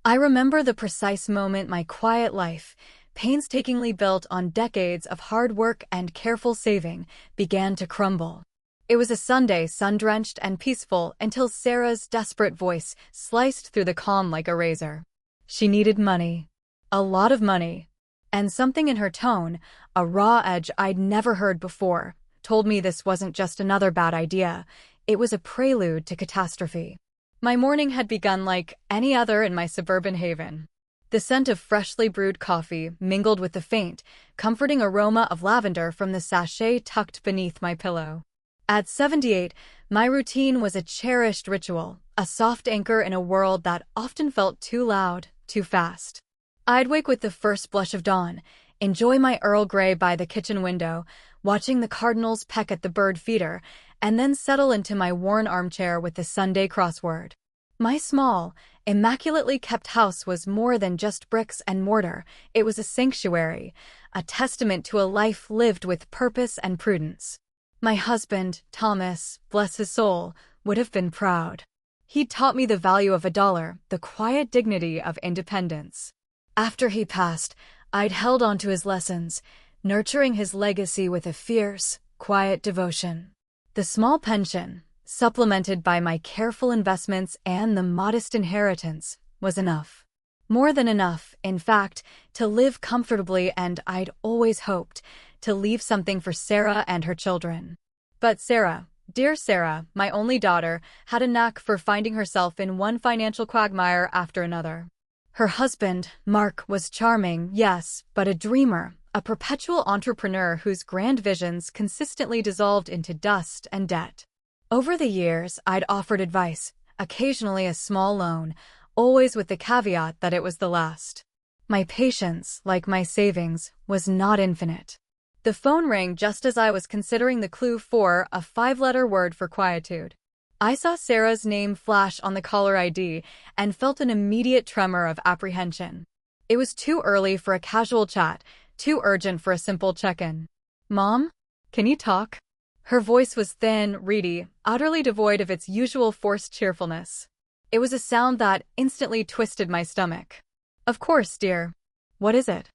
I remember the precise moment my quiet life, painstakingly built on decades of hard work and careful saving, began to crumble. It was a Sunday, sun-drenched and peaceful, until Sarah's desperate voice sliced through the calm like a razor. She needed money. A lot of money. And something in her tone, a raw edge I'd never heard before, told me this wasn't just another bad idea. It was a prelude to catastrophe. My morning had begun like any other in my suburban haven. The scent of freshly brewed coffee mingled with the faint, comforting aroma of lavender from the sachet tucked beneath my pillow. At 78, my routine was a cherished ritual, a soft anchor in a world that often felt too loud, too fast. I'd wake with the first blush of dawn, enjoy my Earl Grey by the kitchen window, watching the cardinals peck at the bird feeder, and then settle into my worn armchair with the Sunday crossword. My small, immaculately kept house was more than just bricks and mortar. It was a sanctuary, a testament to a life lived with purpose and prudence. My husband, Thomas, bless his soul, would have been proud. He'd taught me the value of a dollar, the quiet dignity of independence. After he passed, I'd held on to his lessons, nurturing his legacy with a fierce, quiet devotion. The small pension, supplemented by my careful investments and the modest inheritance, was enough. More than enough, in fact, to live comfortably, and I'd always hoped to leave something for Sarah and her children. But Sarah, dear Sarah, my only daughter, had a knack for finding herself in one financial quagmire after another. Her husband, Mark, was charming, yes, but a dreamer, a perpetual entrepreneur whose grand visions consistently dissolved into dust and debt. Over the years, I'd offered advice, occasionally a small loan, always with the caveat that it was the last. My patience, like my savings, was not infinite. The phone rang just as I was considering the clue for a 5-letter word for quietude. I saw Sarah's name flash on the caller ID and felt an immediate tremor of apprehension. It was too early for a casual chat, too urgent for a simple check-in. "Mom? Can you talk?" Her voice was thin, reedy, utterly devoid of its usual forced cheerfulness. It was a sound that instantly twisted my stomach. "Of course, dear. What is it?"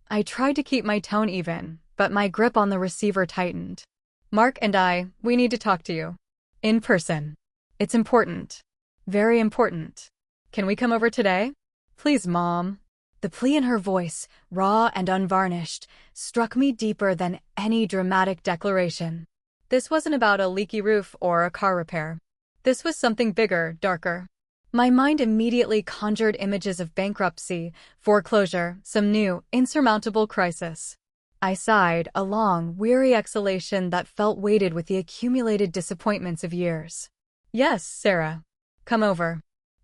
I tried to keep my tone even, but my grip on the receiver tightened. "Mark and we need to talk to you. In person. It's important. Very important. Can we come over today? Please, Mom." The plea in her voice, raw and unvarnished, struck me deeper than any dramatic declaration. This wasn't about a leaky roof or a car repair. This was something bigger, darker. My mind immediately conjured images of bankruptcy, foreclosure, some new, insurmountable crisis. I sighed, a long, weary exhalation that felt weighted with the accumulated disappointments of years. "Yes, Sarah. Come over.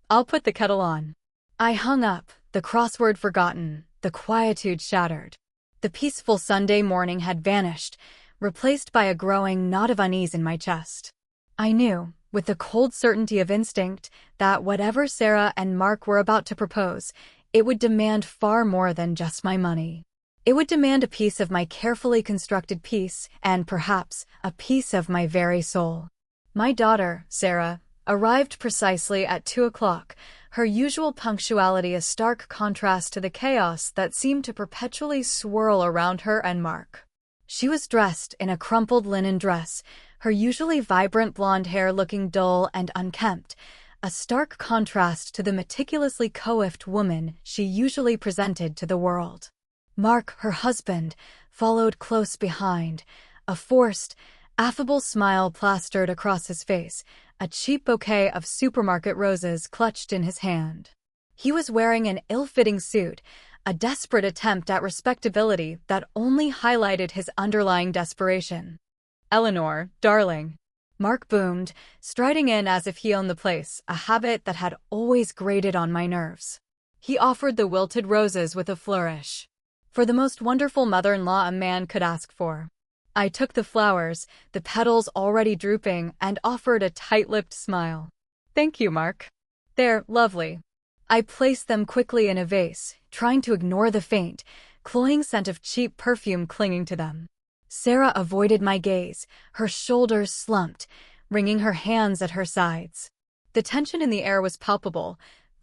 I'll put the kettle on." I hung up, the crossword forgotten, the quietude shattered. The peaceful Sunday morning had vanished, replaced by a growing knot of unease in my chest. I knew, with the cold certainty of instinct, that whatever Sarah and Mark were about to propose, it would demand far more than just my money. It would demand a piece of my carefully constructed peace, and perhaps a piece of my very soul. My daughter, Sarah, arrived precisely at 2 o'clock, her usual punctuality a stark contrast to the chaos that seemed to perpetually swirl around her and Mark. She was dressed in a crumpled linen dress, her usually vibrant blonde hair looking dull and unkempt, a stark contrast to the meticulously coiffed woman she usually presented to the world. Mark, her husband, followed close behind, a forced, affable smile plastered across his face, a cheap bouquet of supermarket roses clutched in his hand. He was wearing an ill-fitting suit, a desperate attempt at respectability that only highlighted his underlying desperation. "Eleanor, darling," Mark boomed, striding in as if he owned the place, a habit that had always grated on my nerves. He offered the wilted roses with a flourish. For the most wonderful mother-in-law a man could ask for. I took the flowers, the petals already drooping, and offered a tight-lipped smile. "Thank you, Mark. They're lovely." I placed them quickly in a vase, trying to ignore the faint, cloying scent of cheap perfume clinging to them. Sarah avoided my gaze, her shoulders slumped, wringing her hands at her sides. The tension in the air was palpable,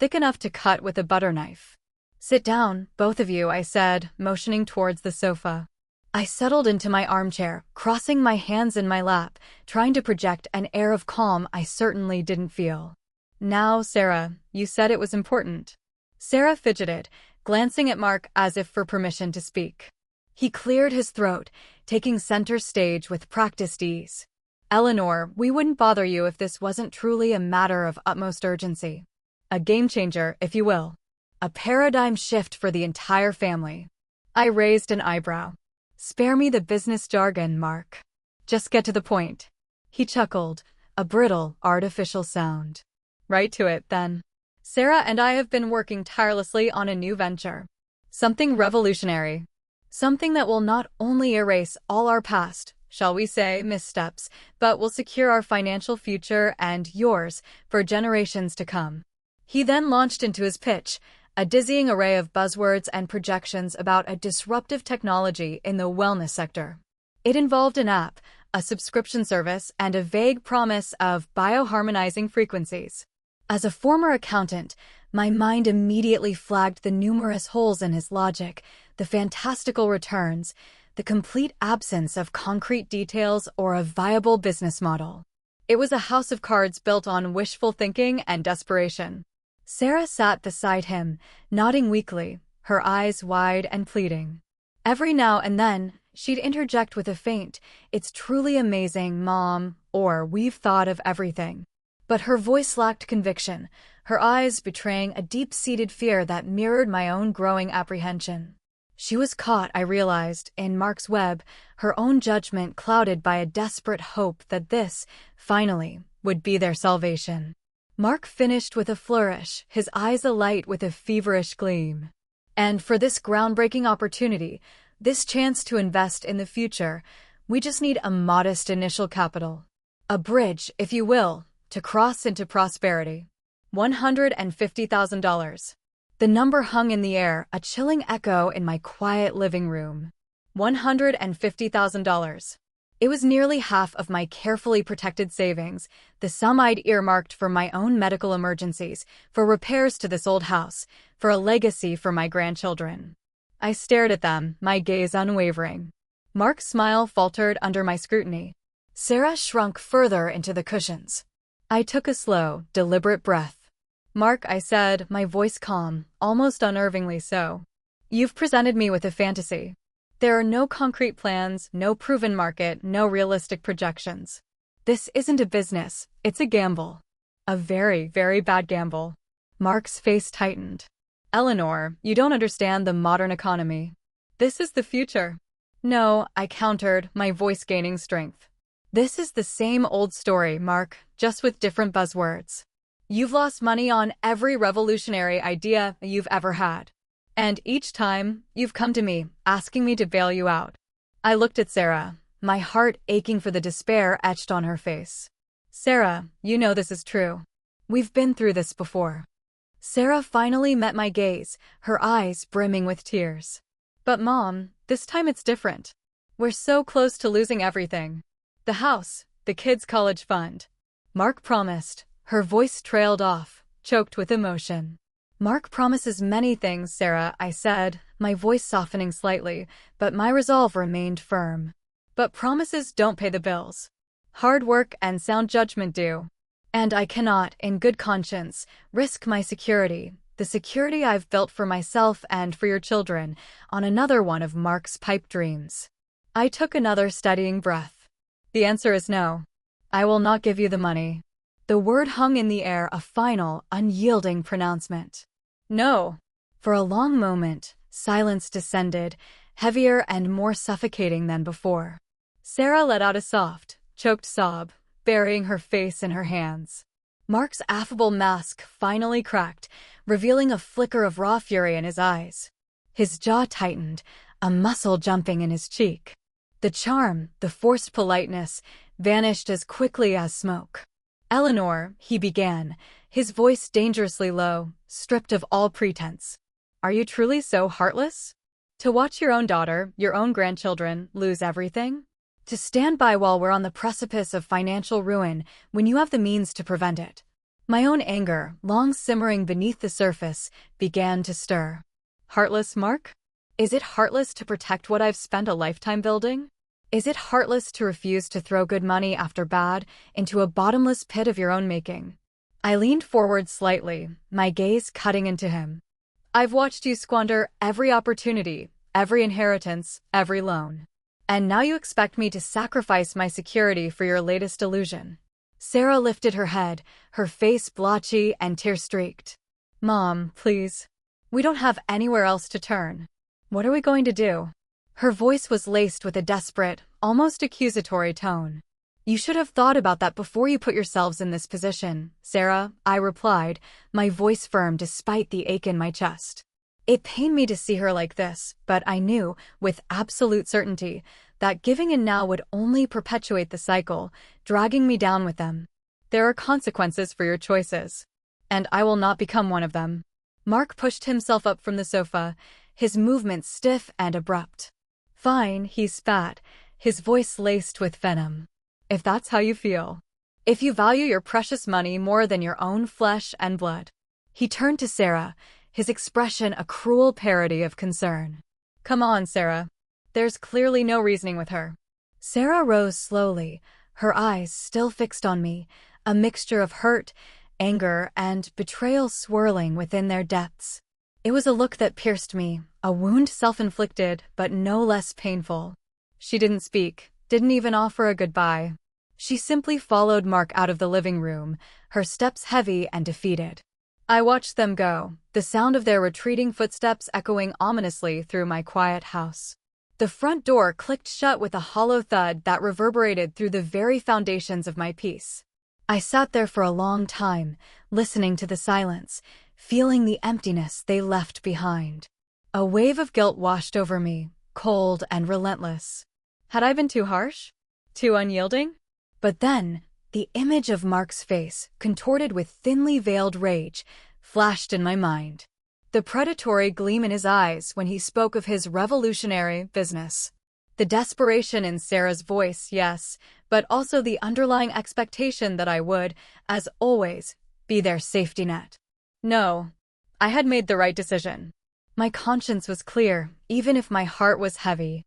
thick enough to cut with a butter knife. "Sit down, both of you," I said, motioning towards the sofa. I settled into my armchair, crossing my hands in my lap, trying to project an air of calm I certainly didn't feel. "Now, Sarah, you said it was important." Sarah fidgeted, glancing at Mark as if for permission to speak. He cleared his throat, taking center stage with practiced ease. "Eleanor, we wouldn't bother you if this wasn't truly a matter of utmost urgency. A game changer, if you will. A paradigm shift for the entire family." I raised an eyebrow. "Spare me the business jargon, Mark. Just get to the point." He chuckled, a brittle, artificial sound. "Right to it, then. Sarah and I have been working tirelessly on a new venture. Something revolutionary. Something that will not only erase all our past, shall we say, missteps, but will secure our financial future and yours for generations to come." He then launched into his pitch, a dizzying array of buzzwords and projections about a disruptive technology in the wellness sector. It involved an app, a subscription service, and a vague promise of bioharmonizing frequencies. As a former accountant, my mind immediately flagged the numerous holes in his logic, the fantastical returns, the complete absence of concrete details or a viable business model. It was a house of cards built on wishful thinking and desperation. Sarah sat beside him, nodding weakly, her eyes wide and pleading. Every now and then, she'd interject with a faint, "It's truly amazing, Mom," or "We've thought of everything." But her voice lacked conviction, her eyes betraying a deep-seated fear that mirrored my own growing apprehension. She was caught, I realized, in Mark's web, her own judgment clouded by a desperate hope that this, finally, would be their salvation. Mark finished with a flourish, his eyes alight with a feverish gleam. "And for this groundbreaking opportunity, this chance to invest in the future, we just need a modest initial capital. A bridge, if you will, to cross into prosperity. $150,000. The number hung in the air, a chilling echo in my quiet living room. $150,000. It was nearly half of my carefully protected savings, the sum I'd earmarked for my own medical emergencies, for repairs to this old house, for a legacy for my grandchildren. I stared at them, my gaze unwavering. Mark's smile faltered under my scrutiny. Sarah shrunk further into the cushions. I took a slow, deliberate breath. "Mark," I said, my voice calm, almost unnervingly so. "You've presented me with a fantasy. There are no concrete plans, no proven market, no realistic projections. This isn't a business, it's a gamble. A very, very bad gamble." Mark's face tightened. "Eleanor, you don't understand the modern economy. This is the future." "No," I countered, my voice gaining strength. "This is the same old story, Mark, just with different buzzwords. You've lost money on every revolutionary idea you've ever had. And each time, you've come to me, asking me to bail you out." I looked at Sarah, my heart aching for the despair etched on her face. "Sarah, you know this is true. We've been through this before." Sarah finally met my gaze, her eyes brimming with tears. "But Mom, this time it's different. We're so close to losing everything. The house, the kids' college fund." Mark promised. Her voice trailed off, choked with emotion. "Mark promises many things, Sarah," I said, my voice softening slightly, but my resolve remained firm. "But promises don't pay the bills. Hard work and sound judgment do. And I cannot, in good conscience, risk my security, the security I've built for myself and for your children, on another one of Mark's pipe dreams." I took another steadying breath. "The answer is no. I will not give you the money." The word hung in the air, a final, unyielding pronouncement. "No." For a long moment, silence descended, heavier and more suffocating than before. Sarah let out a soft, choked sob, burying her face in her hands. Mark's affable mask finally cracked, revealing a flicker of raw fury in his eyes. His jaw tightened, a muscle jumping in his cheek. The charm, the forced politeness, vanished as quickly as smoke. "Eleanor," he began, his voice dangerously low, stripped of all pretense. "Are you truly so heartless? To watch your own daughter, your own grandchildren, lose everything? To stand by while we're on the precipice of financial ruin when you have the means to prevent it? My own anger, long simmering beneath the surface, began to stir. Heartless, Mark? Is it heartless to protect what I've spent a lifetime building? Is it heartless to refuse to throw good money after bad into a bottomless pit of your own making? I leaned forward slightly, my gaze cutting into him. I've watched you squander every opportunity, every inheritance, every loan. And now you expect me to sacrifice my security for your latest illusion. Sarah lifted her head, her face blotchy and tear-streaked. Mom, please. We don't have anywhere else to turn. What are we going to do? Her voice was laced with a desperate, almost accusatory tone. You should have thought about that before you put yourselves in this position, Sarah, I replied, my voice firm despite the ache in my chest. It pained me to see her like this, but I knew, with absolute certainty, that giving in now would only perpetuate the cycle, dragging me down with them. There are consequences for your choices. And I will not become one of them. Mark pushed himself up from the sofa, his movements stiff and abrupt. Fine, he spat, his voice laced with venom. If that's how you feel. If you value your precious money more than your own flesh and blood. He turned to Sarah, his expression a cruel parody of concern. Come on, Sarah. There's clearly no reasoning with her. Sarah rose slowly, her eyes still fixed on me, a mixture of hurt, anger, and betrayal swirling within their depths. It was a look that pierced me, a wound self-inflicted, but no less painful. She didn't speak, didn't even offer a goodbye. She simply followed Mark out of the living room, her steps heavy and defeated. I watched them go, the sound of their retreating footsteps echoing ominously through my quiet house. The front door clicked shut with a hollow thud that reverberated through the very foundations of my peace. I sat there for a long time, listening to the silence, feeling the emptiness they left behind. A wave of guilt washed over me, cold and relentless. Had I been too harsh? Too unyielding? But then, the image of Mark's face, contorted with thinly veiled rage, flashed in my mind. The predatory gleam in his eyes when he spoke of his revolutionary business. The desperation in Sarah's voice, yes, but also the underlying expectation that I would, as always, be their safety net. No, I had made the right decision. My conscience was clear, even if my heart was heavy.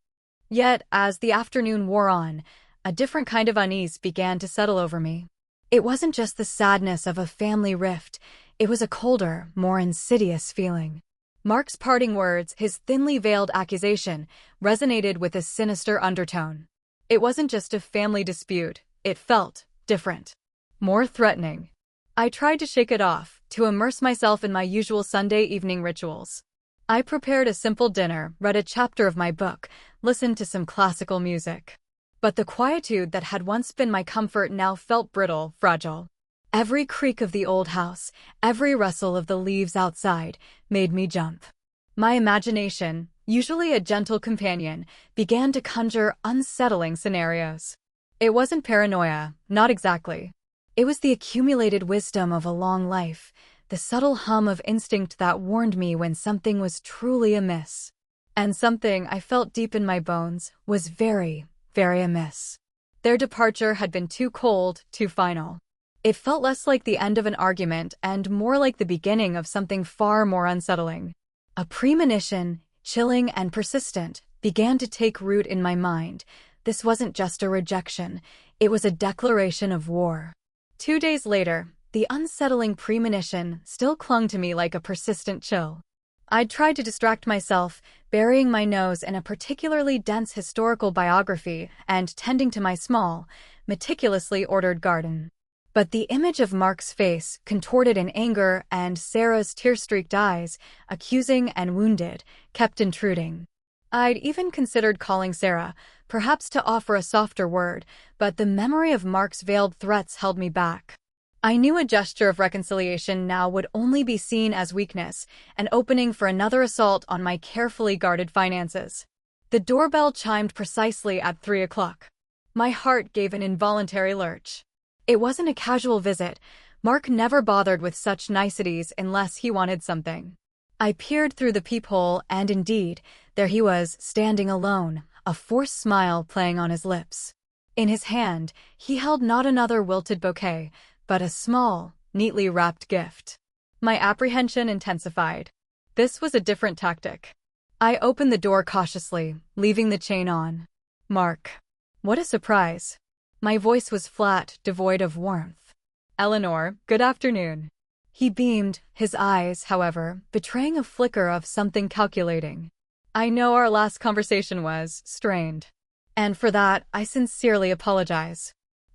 Yet, as the afternoon wore on, a different kind of unease began to settle over me. It wasn't just the sadness of a family rift, it was a colder, more insidious feeling. Mark's parting words, his thinly veiled accusation, resonated with a sinister undertone. It wasn't just a family dispute, it felt different. More threatening. I tried to shake it off, to immerse myself in my usual Sunday evening rituals. I prepared a simple dinner, read a chapter of my book, listened to some classical music. But the quietude that had once been my comfort now felt brittle, fragile. Every creak of the old house, every rustle of the leaves outside, made me jump. My imagination, usually a gentle companion, began to conjure unsettling scenarios. It wasn't paranoia, not exactly. It was the accumulated wisdom of a long life, the subtle hum of instinct that warned me when something was truly amiss. And something I felt deep in my bones was very amiss. Their departure had been too cold, too final. It felt less like the end of an argument and more like the beginning of something far more unsettling. A premonition, chilling and persistent, began to take root in my mind. This wasn't just a rejection, it was a declaration of war. 2 days later, the unsettling premonition still clung to me like a persistent chill. I'd tried to distract myself, burying my nose in a particularly dense historical biography and tending to my small, meticulously ordered garden. But the image of Mark's face, contorted in anger, and Sarah's tear-streaked eyes, accusing and wounded, kept intruding. I'd even considered calling Sarah, perhaps to offer a softer word, but the memory of Mark's veiled threats held me back. I knew a gesture of reconciliation now would only be seen as weakness, an opening for another assault on my carefully guarded finances. The doorbell chimed precisely at 3 o'clock. My heart gave an involuntary lurch. It wasn't a casual visit. Mark never bothered with such niceties unless he wanted something. I peered through the peephole, and indeed, there he was, standing alone, a forced smile playing on his lips. In his hand, he held not another wilted bouquet, but a small, neatly wrapped gift. My apprehension intensified. This was a different tactic. I opened the door cautiously, leaving the chain on. Mark. What a surprise. My voice was flat, devoid of warmth. Eleanor, good afternoon. He beamed, his eyes, however, betraying a flicker of something calculating. I know our last conversation was strained. And for that, I sincerely apologize.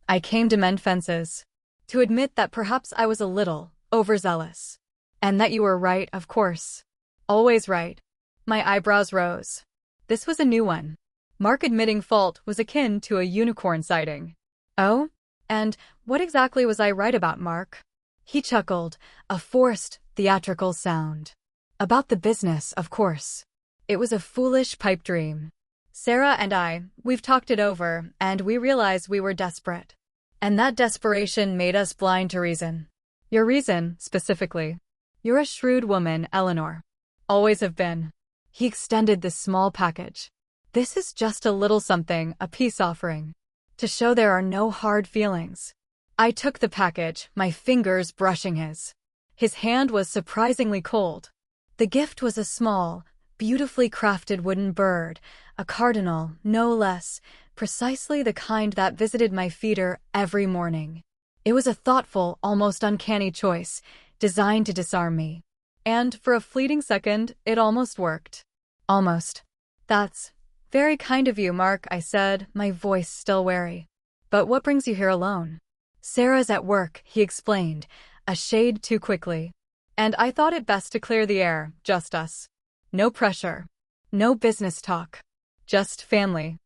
I came to mend fences. To admit that perhaps I was a little overzealous. And that you were right, of course. Always right. My eyebrows rose. This was a new one. Mark admitting fault was akin to a unicorn sighting. Oh? And what exactly was I right about, Mark? He chuckled, a forced, theatrical sound. About the business, of course. It was a foolish pipe dream. Sarah and we've talked it over, and we realized we were desperate. And that desperation made us blind to reason. Your reason, specifically. You're a shrewd woman, Eleanor. Always have been. He extended this small package. This is just a little something, a peace offering. To show there are no hard feelings. I took the package, my fingers brushing his. His hand was surprisingly cold. The gift was a small, beautifully crafted wooden bird, a cardinal, no less, precisely the kind that visited my feeder every morning. It was a thoughtful, almost uncanny choice, designed to disarm me. And for a fleeting second, it almost worked. Almost. That's very kind of you, Mark, I said, my voice still wary. But what brings you here alone? Sarah's at work, he explained, a shade too quickly. And I thought it best to clear the air, just us. No pressure. No business talk. Just family.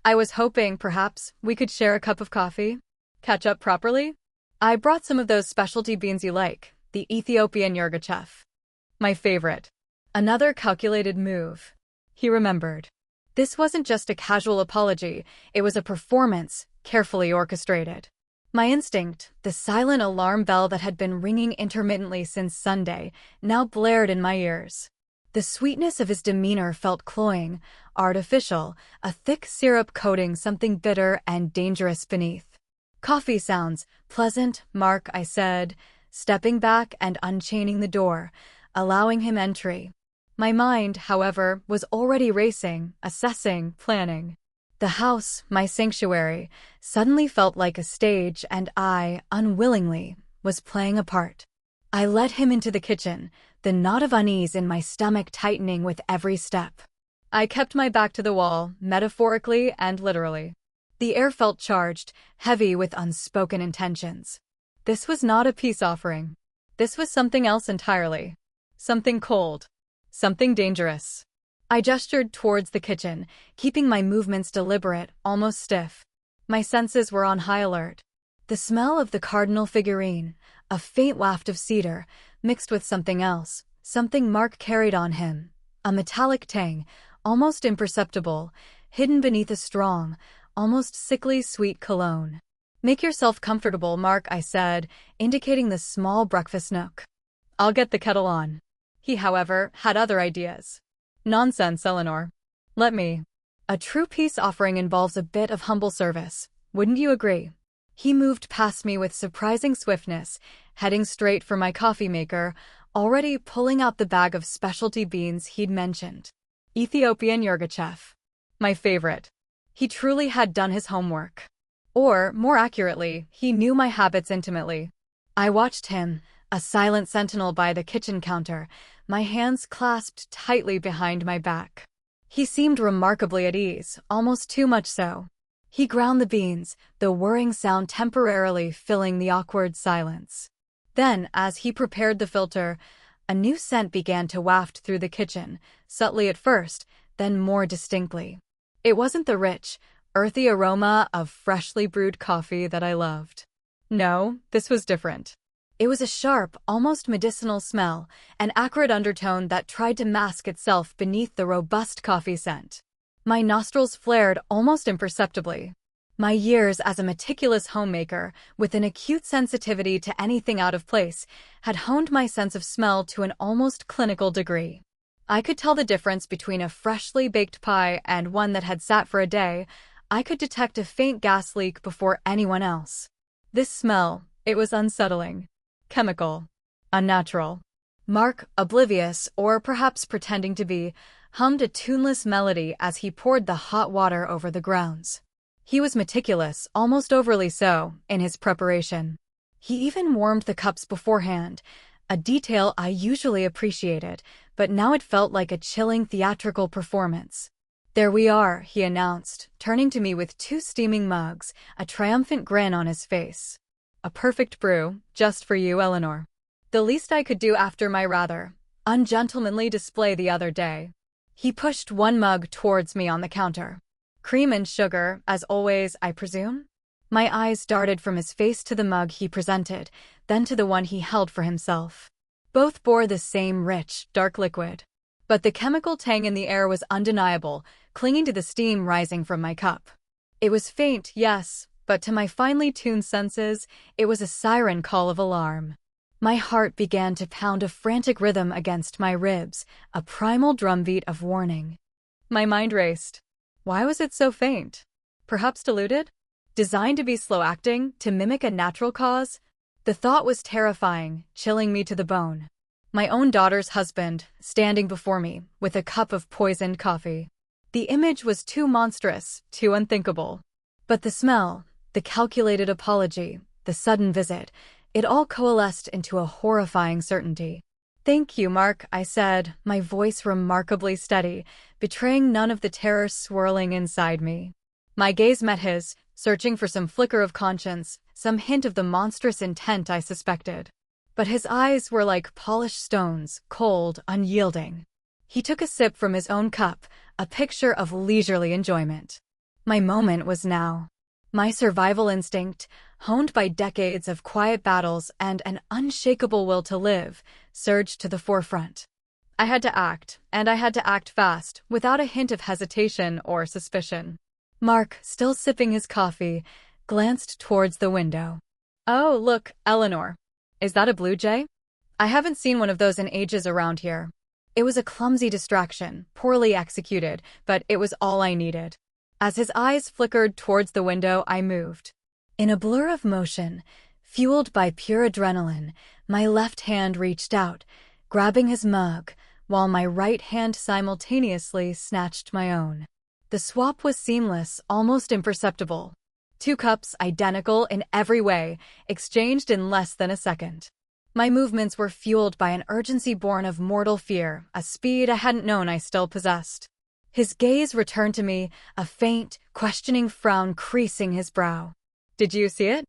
I was hoping, perhaps, we could share a cup of coffee? Catch up properly? I brought some of those specialty beans you like, the Ethiopian Yirgacheffe. My favorite. Another calculated move. He remembered. This wasn't just a casual apology, it was a performance, carefully orchestrated. My instinct, the silent alarm bell that had been ringing intermittently since Sunday, now blared in my ears. The sweetness of his demeanor felt cloying, artificial, a thick syrup coating something bitter and dangerous beneath. Coffee sounds, pleasant, Mark, I said, stepping back and unchaining the door, allowing him entry. My mind, however, was already racing, assessing, planning. The house, my sanctuary, suddenly felt like a stage and I, unwillingly, was playing a part. I led him into the kitchen, the knot of unease in my stomach tightening with every step. I kept my back to the wall, metaphorically and literally. The air felt charged, heavy with unspoken intentions. This was not a peace offering. This was something else entirely. Something cold. Something dangerous. I gestured towards the kitchen, keeping my movements deliberate, almost stiff. My senses were on high alert. The smell of the cardinal figurine, a faint waft of cedar, mixed with something else, something Mark carried on him, a metallic tang, almost imperceptible, hidden beneath a strong, almost sickly sweet cologne. Make yourself comfortable, Mark, I said, indicating the small breakfast nook. I'll get the kettle on. He, however, had other ideas. Nonsense, Eleanor. Let me. A true peace offering involves a bit of humble service. Wouldn't you agree? He moved past me with surprising swiftness, heading straight for my coffee maker, already pulling out the bag of specialty beans he'd mentioned. Ethiopian Yirgacheffe. My favorite. He truly had done his homework. Or, more accurately, he knew my habits intimately. I watched him, a silent sentinel by the kitchen counter, my hands clasped tightly behind my back. He seemed remarkably at ease, almost too much so. He ground the beans, the whirring sound temporarily filling the awkward silence. Then, as he prepared the filter, a new scent began to waft through the kitchen, subtly at first, then more distinctly. It wasn't the rich, earthy aroma of freshly brewed coffee that I loved. No, this was different. It was a sharp, almost medicinal smell, an acrid undertone that tried to mask itself beneath the robust coffee scent. My nostrils flared almost imperceptibly. My years as a meticulous homemaker, with an acute sensitivity to anything out of place, had honed my sense of smell to an almost clinical degree. I could tell the difference between a freshly baked pie and one that had sat for a day. I could detect a faint gas leak before anyone else. This smell, it was unsettling. chemical, unnatural. Mark, oblivious, or perhaps pretending to be, hummed a tuneless melody as he poured the hot water over the grounds. He was meticulous, almost overly so, in his preparation. He even warmed the cups beforehand, a detail I usually appreciated, but now it felt like a chilling theatrical performance. "There we are," he announced, turning to me with 2 steaming mugs, a triumphant grin on his face. "A perfect brew, just for you, Eleanor." The least I could do after my rather ungentlemanly display the other day. He pushed 1 mug towards me on the counter. "Cream and sugar, as always, I presume?" My eyes darted from his face to the mug he presented, then to the one he held for himself. Both bore the same rich, dark liquid. But the chemical tang in the air was undeniable, clinging to the steam rising from my cup. It was faint, yes, but to my finely tuned senses, it was a siren call of alarm. My heart began to pound a frantic rhythm against my ribs, a primal drumbeat of warning. My mind raced. Why was it so faint? Perhaps diluted? Designed to be slow-acting, to mimic a natural cause? The thought was terrifying, chilling me to the bone. My own daughter's husband, standing before me, with a cup of poisoned coffee. The image was too monstrous, too unthinkable. But the smell, the calculated apology, the sudden visit, it all coalesced into a horrifying certainty. "Thank you, Mark," I said, my voice remarkably steady, betraying none of the terror swirling inside me. My gaze met his, searching for some flicker of conscience, some hint of the monstrous intent I suspected. But his eyes were like polished stones, cold, unyielding. He took a sip from his own cup, a picture of leisurely enjoyment. My moment was now. My survival instinct, honed by decades of quiet battles and an unshakable will to live, surged to the forefront. I had to act, and I had to act fast, without a hint of hesitation or suspicion. Mark, still sipping his coffee, glanced towards the window. "Oh, look, Eleanor. Is that a blue jay? I haven't seen one of those in ages around here." It was a clumsy distraction, poorly executed, but it was all I needed. As his eyes flickered towards the window, I moved. In a blur of motion, fueled by pure adrenaline, my left hand reached out, grabbing his mug, while my right hand simultaneously snatched my own. The swap was seamless, almost imperceptible. 2 cups, identical in every way, exchanged in less than a second. My movements were fueled by an urgency born of mortal fear, a speed I hadn't known I still possessed. His gaze returned to me, a faint, questioning frown creasing his brow. "Did you see it?"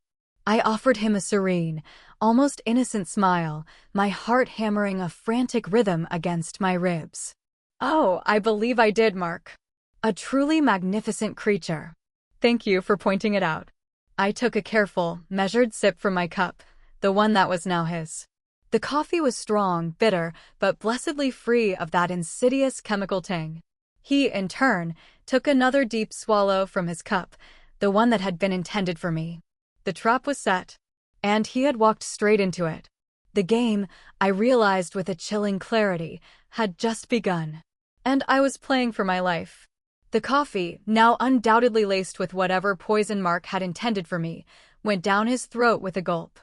I offered him a serene, almost innocent smile, my heart hammering a frantic rhythm against my ribs. "Oh, I believe I did, Mark. A truly magnificent creature. Thank you for pointing it out." I took a careful, measured sip from my cup, the one that was now his. The coffee was strong, bitter, but blessedly free of that insidious chemical tang. He, in turn, took another deep swallow from his cup, the one that had been intended for me. The trap was set, and he had walked straight into it. The game, I realized with a chilling clarity, had just begun. And I was playing for my life. The coffee, now undoubtedly laced with whatever poison Mark had intended for me, went down his throat with a gulp.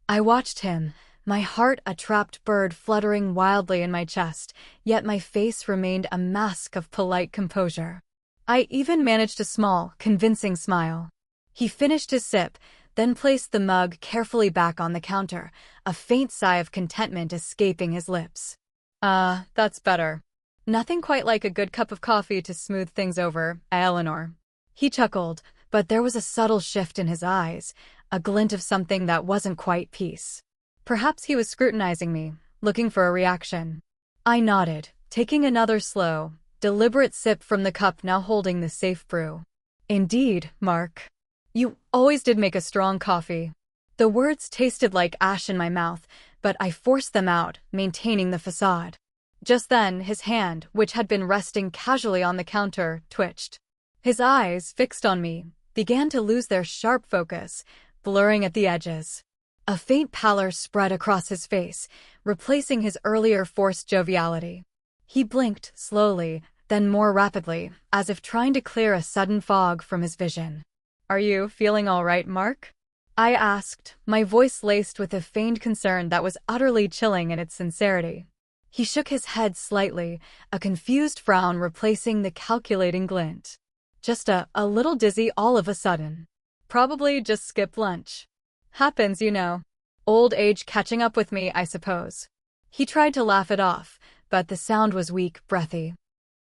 I watched him, my heart a trapped bird fluttering wildly in my chest, yet my face remained a mask of polite composure. I even managed a small, convincing smile. He finished his sip, then placed the mug carefully back on the counter, a faint sigh of contentment escaping his lips. That's better. Nothing quite like a good cup of coffee to smooth things over, Eleanor." He chuckled, but there was a subtle shift in his eyes, a glint of something that wasn't quite peace. Perhaps he was scrutinizing me, looking for a reaction. I nodded, taking another slow, deliberate sip from the cup now holding the safe brew. "Indeed, Mark. You always did make a strong coffee." The words tasted like ash in my mouth, but I forced them out, maintaining the facade. Just then, his hand, which had been resting casually on the counter, twitched. His eyes, fixed on me, began to lose their sharp focus, blurring at the edges. A faint pallor spread across his face, replacing his earlier forced joviality. He blinked slowly, then more rapidly, as if trying to clear a sudden fog from his vision. "Are you feeling all right, Mark?" I asked, my voice laced with a feigned concern that was utterly chilling in its sincerity. He shook his head slightly, a confused frown replacing the calculating glint. Just a little dizzy all of a sudden. Probably just skipped lunch. Happens, you know. Old age catching up with me, I suppose. He tried to laugh it off, but the sound was weak, breathy.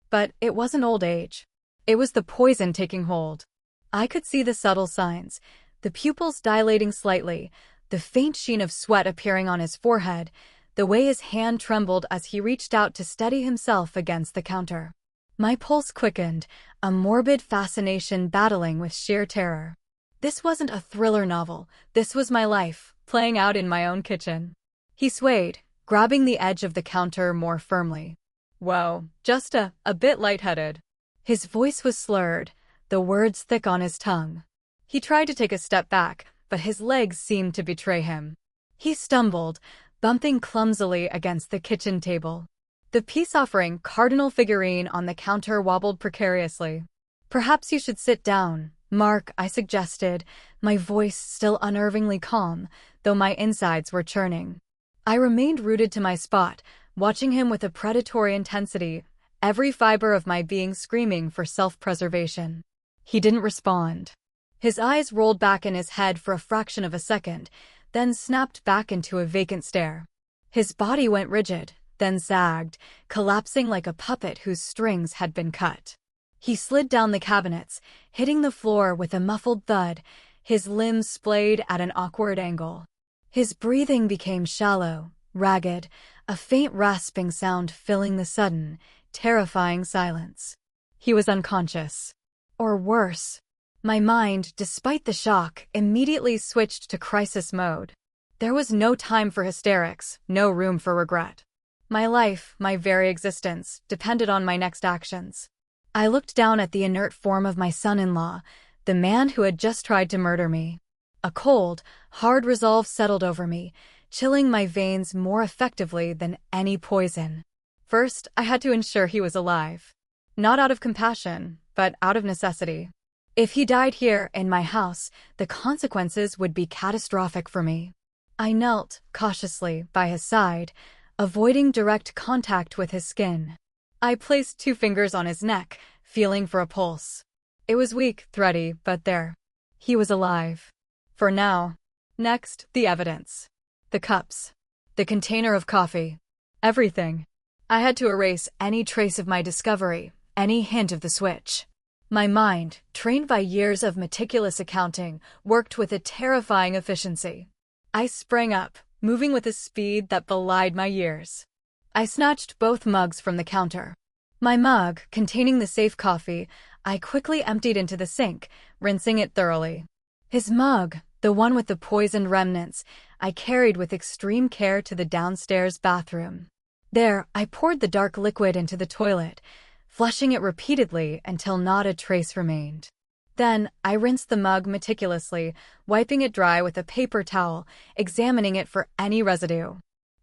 But it wasn't old age. It was the poison taking hold. I could see the subtle signs, the pupils dilating slightly, the faint sheen of sweat appearing on his forehead, the way his hand trembled as he reached out to steady himself against the counter. My pulse quickened, a morbid fascination battling with sheer terror. This wasn't a thriller novel, this was my life, playing out in my own kitchen. He swayed, grabbing the edge of the counter more firmly. Whoa, just a bit lightheaded. His voice was slurred, the words thick on his tongue. He tried to take a step back, but his legs seemed to betray him. He stumbled, bumping clumsily against the kitchen table. The peace-offering cardinal figurine on the counter wobbled precariously. Perhaps you should sit down, Mark, I suggested, my voice still unnervingly calm, though my insides were churning. I remained rooted to my spot, watching him with a predatory intensity, every fiber of my being screaming for self-preservation. He didn't respond. His eyes rolled back in his head for a fraction of a second, then snapped back into a vacant stare. His body went rigid, then sagged, collapsing like a puppet whose strings had been cut. He slid down the cabinets, hitting the floor with a muffled thud, his limbs splayed at an awkward angle. His breathing became shallow, ragged, a faint rasping sound filling the sudden, terrifying silence. He was unconscious. Or worse. My mind, despite the shock, immediately switched to crisis mode. There was no time for hysterics, no room for regret. My life, my very existence, depended on my next actions. I looked down at the inert form of my son-in-law, the man who had just tried to murder me. A cold, hard resolve settled over me, chilling my veins more effectively than any poison. First, I had to ensure he was alive. Not out of compassion, but out of necessity. If he died here, in my house, the consequences would be catastrophic for me. I knelt, cautiously, by his side, avoiding direct contact with his skin. I placed 2 fingers on his neck, feeling for a pulse. It was weak, thready, but there. He was alive. For now. Next, the evidence. The cups. The container of coffee. Everything. I had to erase any trace of my discovery, any hint of the switch. My mind, trained by years of meticulous accounting, worked with a terrifying efficiency. I sprang up, moving with a speed that belied my years. I snatched both mugs from the counter. My mug, containing the safe coffee, I quickly emptied into the sink, rinsing it thoroughly. His mug, the one with the poisoned remnants, I carried with extreme care to the downstairs bathroom. There, I poured the dark liquid into the toilet, flushing it repeatedly until not a trace remained. Then, I rinsed the mug meticulously, wiping it dry with a paper towel, examining it for any residue.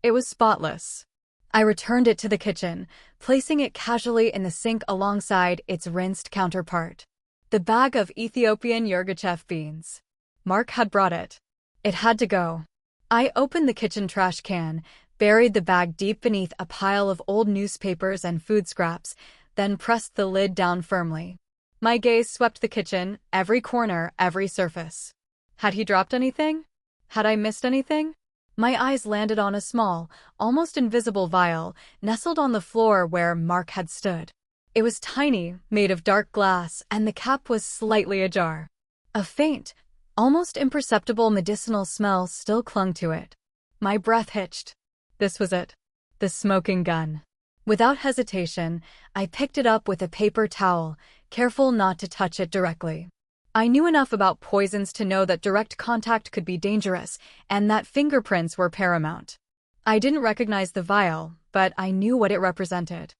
It was spotless. I returned it to the kitchen, placing it casually in the sink alongside its rinsed counterpart. The bag of Ethiopian Yirgacheffe beans. Mark had brought it. It had to go. I opened the kitchen trash can, buried the bag deep beneath a pile of old newspapers and food scraps, then pressed the lid down firmly. My gaze swept the kitchen, every corner, every surface. Had he dropped anything? Had I missed anything? My eyes landed on a small, almost invisible vial, nestled on the floor where Mark had stood. It was tiny, made of dark glass, and the cap was slightly ajar. A faint, almost imperceptible medicinal smell still clung to it. My breath hitched. This was it. The smoking gun. Without hesitation, I picked it up with a paper towel, careful not to touch it directly. I knew enough about poisons to know that direct contact could be dangerous, and that fingerprints were paramount. I didn't recognize the vial, but I knew what it represented.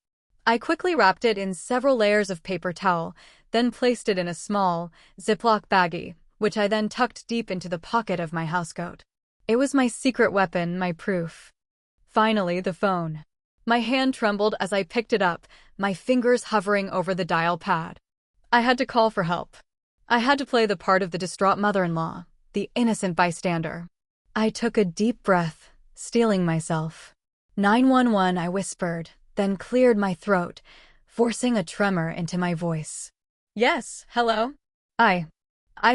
I quickly wrapped it in several layers of paper towel, then placed it in a small, Ziploc baggie, which I then tucked deep into the pocket of my housecoat. It was my secret weapon, my proof. Finally, the phone. My hand trembled as I picked it up, my fingers hovering over the dial pad. I had to call for help. I had to play the part of the distraught mother-in-law, the innocent bystander. I took a deep breath, steeling myself. 911, I whispered, then cleared my throat, forcing a tremor into my voice. Yes, hello? I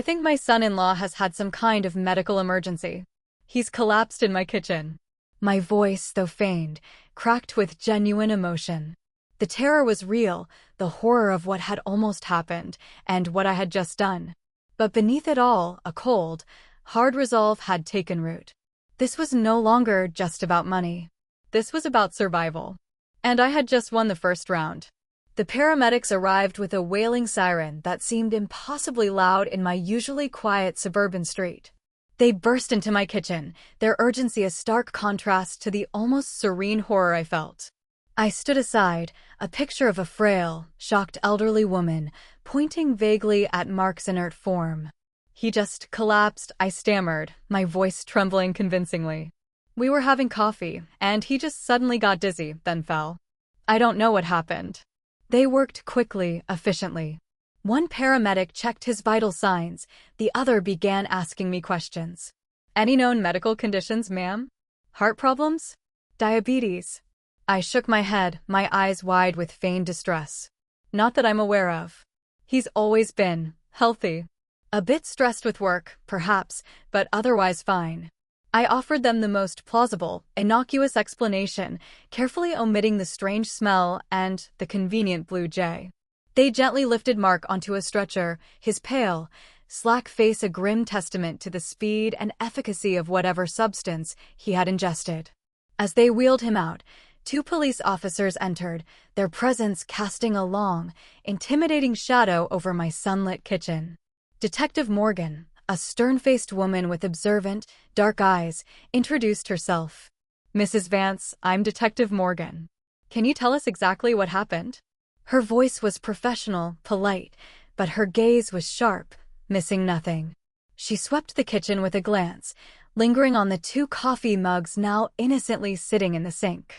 think my son-in-law has had some kind of medical emergency. He's collapsed in my kitchen. My voice, though feigned, cracked with genuine emotion. The terror was real, the horror of what had almost happened, and what I had just done. But beneath it all, a cold, hard resolve had taken root. This was no longer just about money. This was about survival. And I had just won the first round. The paramedics arrived with a wailing siren that seemed impossibly loud in my usually quiet suburban street. They burst into my kitchen, their urgency a stark contrast to the almost serene horror I felt. I stood aside, a picture of a frail, shocked elderly woman, pointing vaguely at Mark's inert form. He just collapsed, I stammered, my voice trembling convincingly. We were having coffee, and he just suddenly got dizzy, then fell. I don't know what happened. They worked quickly, efficiently. One paramedic checked his vital signs, the other began asking me questions. Any known medical conditions, ma'am? Heart problems? Diabetes? I shook my head, my eyes wide with feigned distress. Not that I'm aware of. He's always been healthy. A bit stressed with work, perhaps, but otherwise fine. I offered them the most plausible, innocuous explanation, carefully omitting the strange smell and the convenient blue jay. They gently lifted Mark onto a stretcher, his pale, slack face a grim testament to the speed and efficacy of whatever substance he had ingested. As they wheeled him out, 2 police officers entered, their presence casting a long, intimidating shadow over my sunlit kitchen. Detective Morgan, a stern-faced woman with observant, dark eyes, introduced herself. Mrs. Vance, I'm Detective Morgan. Can you tell us exactly what happened? Her voice was professional, polite, but her gaze was sharp, missing nothing. She swept the kitchen with a glance, lingering on the 2 coffee mugs now innocently sitting in the sink.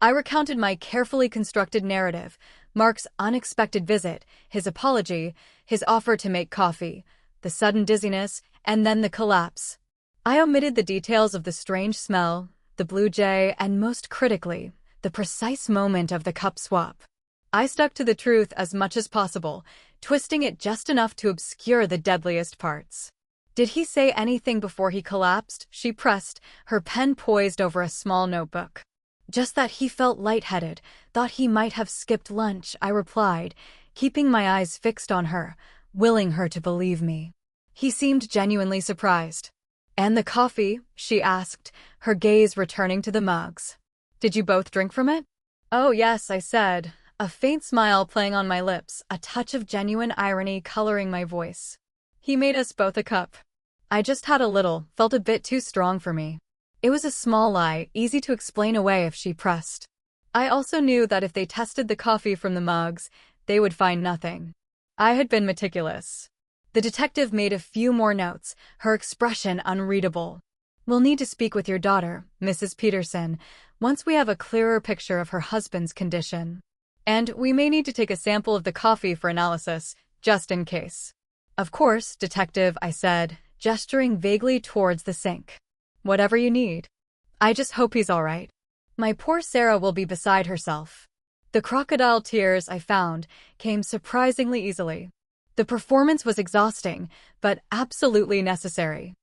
I recounted my carefully constructed narrative, Mark's unexpected visit, his apology, his offer to make coffee, the sudden dizziness, and then the collapse. I omitted the details of the strange smell, the blue jay, and most critically, the precise moment of the cup swap. I stuck to the truth as much as possible, twisting it just enough to obscure the deadliest parts. Did he say anything before he collapsed? She pressed, her pen poised over a small notebook. Just that he felt lightheaded, thought he might have skipped lunch, I replied, keeping my eyes fixed on her, willing her to believe me. He seemed genuinely surprised. And the coffee? She asked, her gaze returning to the mugs. Did you both drink from it? Oh yes, I said, a faint smile playing on my lips, a touch of genuine irony coloring my voice. He made us both a cup. I just had a little, felt a bit too strong for me. It was a small lie, easy to explain away if she pressed. I also knew that if they tested the coffee from the mugs, they would find nothing. I had been meticulous. The detective made a few more notes, her expression unreadable. We'll need to speak with your daughter, Mrs. Peterson, once we have a clearer picture of her husband's condition. And we may need to take a sample of the coffee for analysis, just in case. Of course, detective, I said, gesturing vaguely towards the sink. Whatever you need. I just hope he's all right. My poor Sarah will be beside herself. The crocodile tears, I found, came surprisingly easily. The performance was exhausting, but absolutely necessary.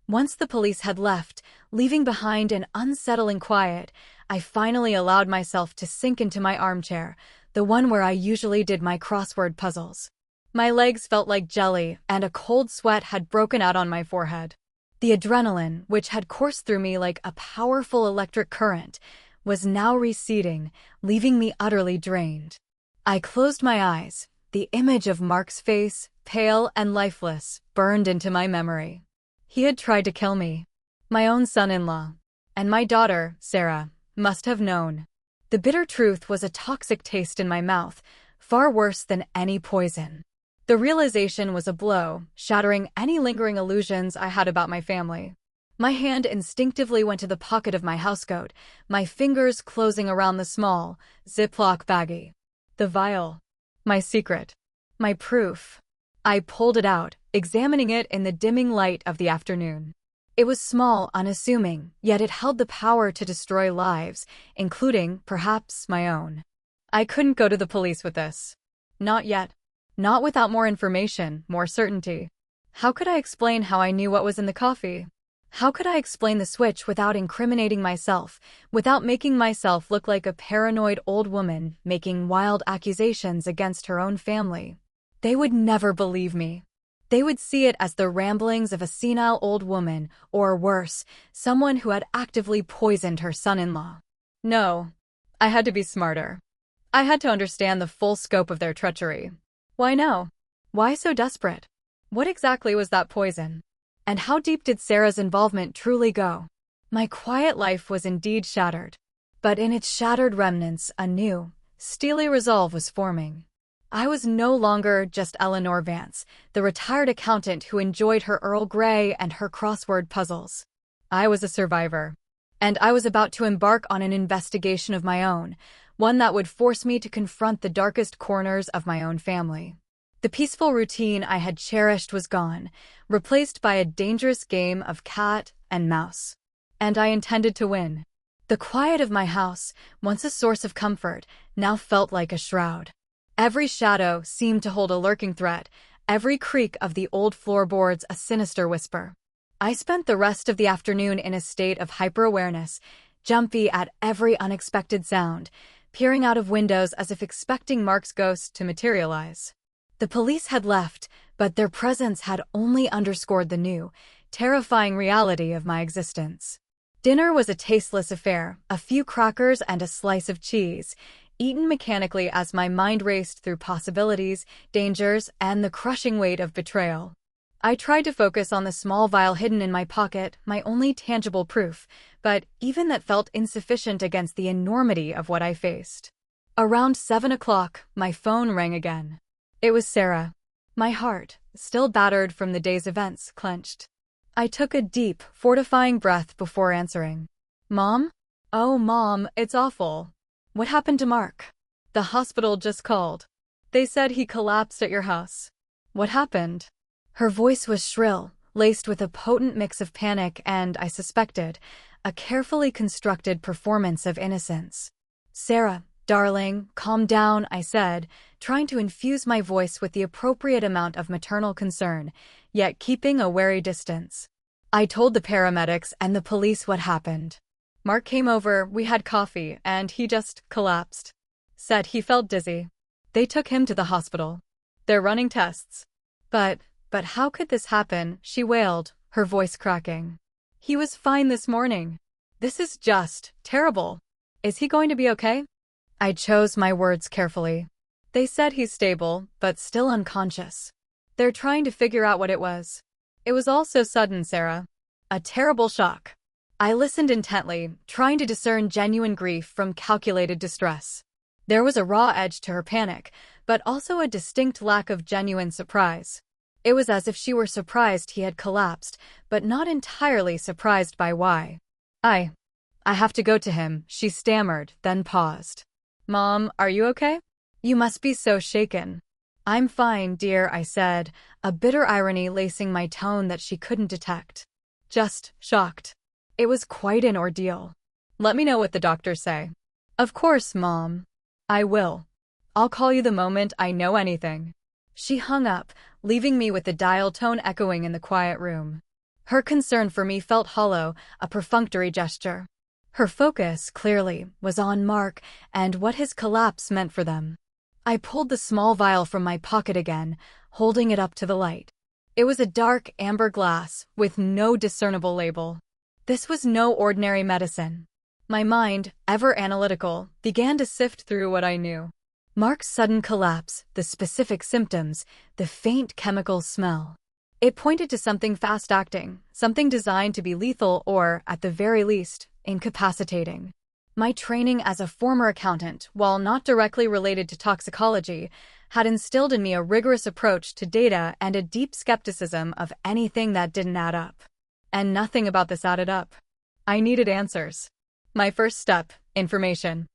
Once the police had left, leaving behind an unsettling quiet, I finally allowed myself to sink into my armchair, the one where I usually did my crossword puzzles. My legs felt like jelly, and a cold sweat had broken out on my forehead. The adrenaline, which had coursed through me like a powerful electric current, was now receding, leaving me utterly drained. I closed my eyes. The image of Mark's face, pale and lifeless, burned into my memory. He had tried to kill me. My own son-in-law. And my daughter, Sarah, must have known. The bitter truth was a toxic taste in my mouth, far worse than any poison. The realization was a blow, shattering any lingering illusions I had about my family. My hand instinctively went to the pocket of my housecoat, my fingers closing around the small, Ziploc baggie. The vial. My secret. My proof. I pulled it out, examining it in the dimming light of the afternoon. It was small, unassuming, yet it held the power to destroy lives, including, perhaps, my own. I couldn't go to the police with this. Not yet. Not without more information, more certainty. How could I explain how I knew what was in the coffee? How could I explain the switch without incriminating myself, without making myself look like a paranoid old woman making wild accusations against her own family? They would never believe me. They would see it as the ramblings of a senile old woman, or worse, someone who had actively poisoned her son-in-law. No, I had to be smarter. I had to understand the full scope of their treachery. Why no? Why so desperate? What exactly was that poison? And how deep did Sarah's involvement truly go? My quiet life was indeed shattered. But in its shattered remnants, a new, steely resolve was forming. I was no longer just Eleanor Vance, the retired accountant who enjoyed her Earl Grey and her crossword puzzles. I was a survivor. And I was about to embark on an investigation of my own, one that would force me to confront the darkest corners of my own family. The peaceful routine I had cherished was gone, replaced by a dangerous game of cat and mouse. And I intended to win. The quiet of my house, once a source of comfort, now felt like a shroud. Every shadow seemed to hold a lurking threat, every creak of the old floorboards a sinister whisper. I spent the rest of the afternoon in a state of hyper-awareness, jumpy at every unexpected sound, peering out of windows as if expecting Mark's ghost to materialize. The police had left, but their presence had only underscored the new, terrifying reality of my existence. Dinner was a tasteless affair, a few crackers and a slice of cheese, eaten mechanically as my mind raced through possibilities, dangers, and the crushing weight of betrayal. I tried to focus on the small vial hidden in my pocket, my only tangible proof, but even that felt insufficient against the enormity of what I faced. Around 7 o'clock, my phone rang again. It was Sarah. My heart, still battered from the day's events, clenched. I took a deep, fortifying breath before answering. Mom? Oh, Mom, it's awful. What happened to Mark? The hospital just called. They said he collapsed at your house. What happened? Her voice was shrill, laced with a potent mix of panic and, I suspected, a carefully constructed performance of innocence. Sarah, darling, calm down, I said, trying to infuse my voice with the appropriate amount of maternal concern, yet keeping a wary distance. I told the paramedics and the police what happened. Mark came over, we had coffee, and he just collapsed. Said he felt dizzy. They took him to the hospital. They're running tests. But how could this happen? She wailed, her voice cracking. He was fine this morning. This is just terrible. Is he going to be okay? I chose my words carefully. They said he's stable, but still unconscious. They're trying to figure out what it was. It was all so sudden, Sarah. A terrible shock. I listened intently, trying to discern genuine grief from calculated distress. There was a raw edge to her panic, but also a distinct lack of genuine surprise. It was as if she were surprised he had collapsed, but not entirely surprised by why. I have to go to him, she stammered, then paused. Mom, are you okay? You must be so shaken. I'm fine, dear, I said, a bitter irony lacing my tone that she couldn't detect. Just shocked. It was quite an ordeal. Let me know what the doctors say. Of course, Mom. I will. I'll call you the moment I know anything. She hung up, leaving me with the dial tone echoing in the quiet room. Her concern for me felt hollow, a perfunctory gesture. Her focus, clearly, was on Mark and what his collapse meant for them. I pulled the small vial from my pocket again, holding it up to the light. It was a dark amber glass, with no discernible label. This was no ordinary medicine. My mind, ever analytical, began to sift through what I knew. Mark's sudden collapse, the specific symptoms, the faint chemical smell. It pointed to something fast-acting, something designed to be lethal or, at the very least, incapacitating. My training as a former accountant, while not directly related to toxicology, had instilled in me a rigorous approach to data and a deep skepticism of anything that didn't add up. And nothing about this added up. I needed answers. My first step, information.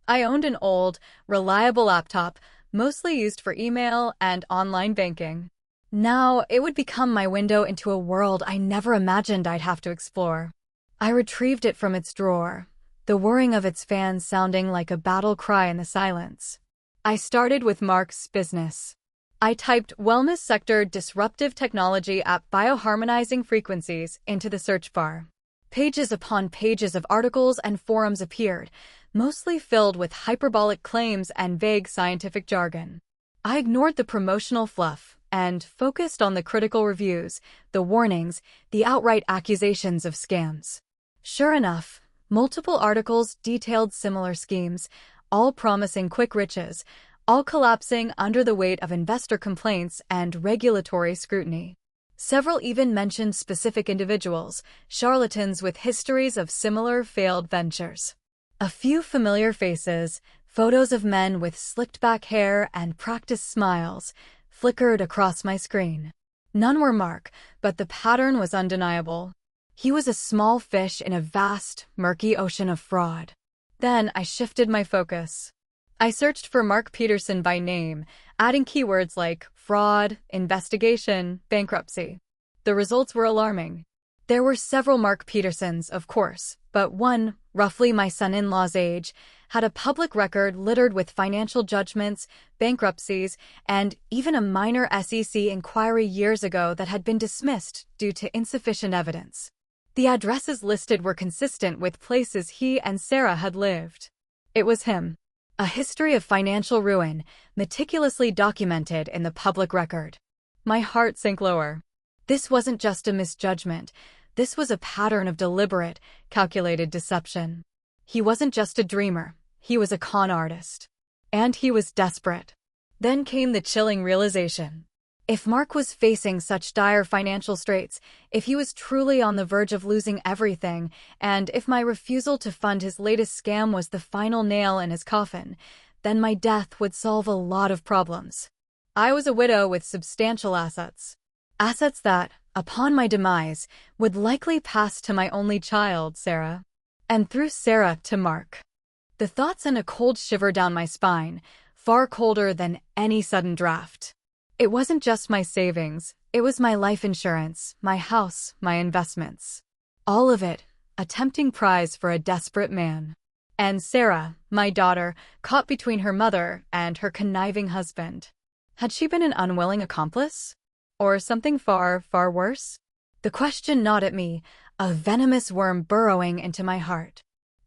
I owned an old, reliable laptop, mostly used for email and online banking. Now, it would become my window into a world I never imagined I'd have to explore. I retrieved it from its drawer, the whirring of its fans sounding like a battle cry in the silence. I started with Mark's business. I typed wellness sector disruptive technology at bioharmonizing frequencies into the search bar. Pages upon pages of articles and forums appeared, mostly filled with hyperbolic claims and vague scientific jargon. I ignored the promotional fluff and focused on the critical reviews, the warnings, the outright accusations of scams. Sure enough, multiple articles detailed similar schemes, all promising quick riches, all collapsing under the weight of investor complaints and regulatory scrutiny. Several even mentioned specific individuals, charlatans with histories of similar failed ventures. A few familiar faces, photos of men with slicked-back hair and practiced smiles, flickered across my screen. None were Mark, but the pattern was undeniable. He was a small fish in a vast, murky ocean of fraud. Then I shifted my focus. I searched for Mark Peterson by name, adding keywords like fraud, investigation, bankruptcy. The results were alarming. There were several Mark Petersons, of course, but one, roughly my son-in-law's age, had a public record littered with financial judgments, bankruptcies, and even a minor SEC inquiry years ago that had been dismissed due to insufficient evidence. The addresses listed were consistent with places he and Sarah had lived. It was him. A history of financial ruin, meticulously documented in the public record. My heart sank lower. This wasn't just a misjudgment. This was a pattern of deliberate, calculated deception. He wasn't just a dreamer. He was a con artist. And he was desperate. Then came the chilling realization. If Mark was facing such dire financial straits, if he was truly on the verge of losing everything, and if my refusal to fund his latest scam was the final nail in his coffin, then my death would solve a lot of problems. I was a widow with substantial assets. Assets that, upon my demise, would likely pass to my only child, Sarah. And through Sarah to Mark. The thought sent a cold shiver down my spine, far colder than any sudden draft. It wasn't just my savings, it was my life insurance, my house, my investments. All of it, a tempting prize for a desperate man. And Sarah, my daughter, caught between her mother and her conniving husband. Had she been an unwilling accomplice? Or something far, far worse? The question gnawed at me, a venomous worm burrowing into my heart.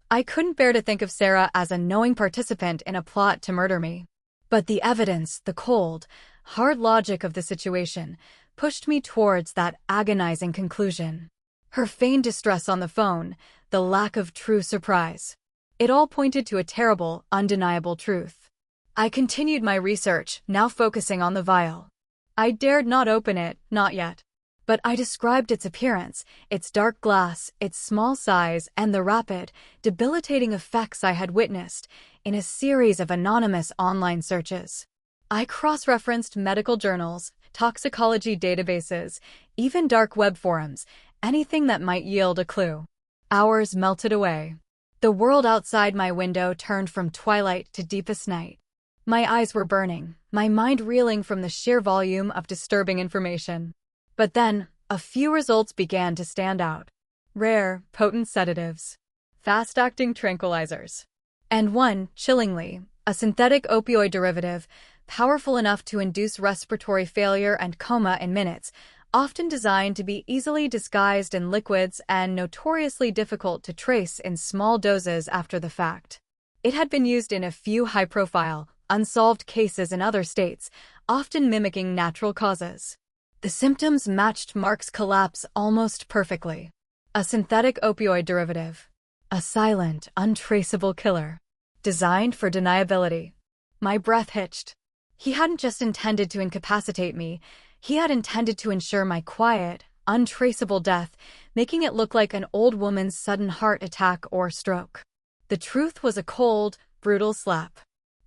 I couldn't bear to think of Sarah as a knowing participant in a plot to murder me. But the evidence, the cold, hard logic of the situation, pushed me towards that agonizing conclusion. Her feigned distress on the phone, the lack of true surprise. It all pointed to a terrible, undeniable truth. I continued my research, now focusing on the vial. I dared not open it, not yet. But I described its appearance, its dark glass, its small size, and the rapid, debilitating effects I had witnessed in a series of anonymous online searches. I cross-referenced medical journals, toxicology databases, even dark web forums, anything that might yield a clue. Hours melted away. The world outside my window turned from twilight to deepest night. My eyes were burning, my mind reeling from the sheer volume of disturbing information. But then, a few results began to stand out. Rare, potent sedatives. Fast-acting tranquilizers. And one, chillingly, a synthetic opioid derivative, powerful enough to induce respiratory failure and coma in minutes, often designed to be easily disguised in liquids and notoriously difficult to trace in small doses after the fact. It had been used in a few high-profile, unsolved cases in other states, often mimicking natural causes. The symptoms matched Mark's collapse almost perfectly. A synthetic opioid derivative. A silent, untraceable killer. Designed for deniability. My breath hitched. He hadn't just intended to incapacitate me, he had intended to ensure my quiet, untraceable death, making it look like an old woman's sudden heart attack or stroke. The truth was a cold, brutal slap.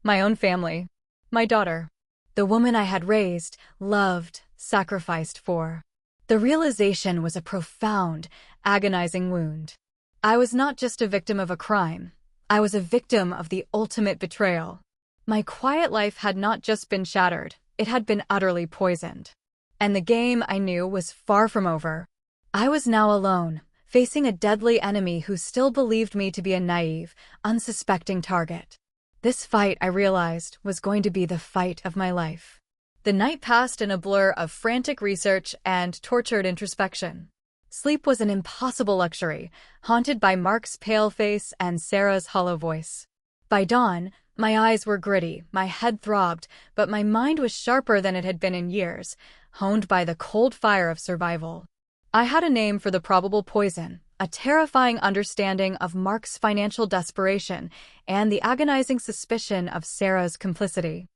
My own family. My daughter. The woman I had raised, loved, sacrificed for. The realization was a profound, agonizing wound. I was not just a victim of a crime. I was a victim of the ultimate betrayal. My quiet life had not just been shattered, it had been utterly poisoned. And the game, I knew, was far from over. I was now alone, facing a deadly enemy who still believed me to be a naive, unsuspecting target. This fight, I realized, was going to be the fight of my life. The night passed in a blur of frantic research and tortured introspection. Sleep was an impossible luxury, haunted by Mark's pale face and Sarah's hollow voice. By dawn, my eyes were gritty, my head throbbed, but my mind was sharper than it had been in years, honed by the cold fire of survival. I had a name for the probable poison, a terrifying understanding of Mark's financial desperation and the agonizing suspicion of Sarah's complicity.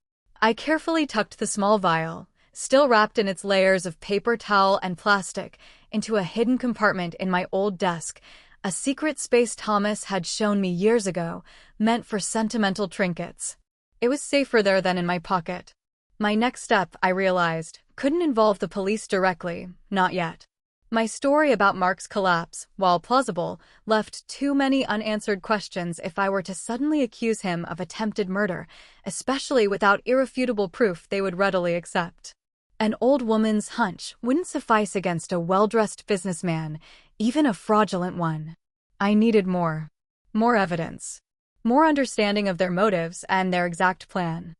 I carefully tucked the small vial, still wrapped in its layers of paper towel and plastic, into a hidden compartment in my old desk, a secret space Thomas had shown me years ago, meant for sentimental trinkets. It was safer there than in my pocket. My next step, I realized, couldn't involve the police directly, not yet. My story about Mark's collapse, while plausible, left too many unanswered questions if I were to suddenly accuse him of attempted murder, especially without irrefutable proof they would readily accept. An old woman's hunch wouldn't suffice against a well-dressed businessman, even a fraudulent one. I needed more. More evidence. More understanding of their motives and their exact plan.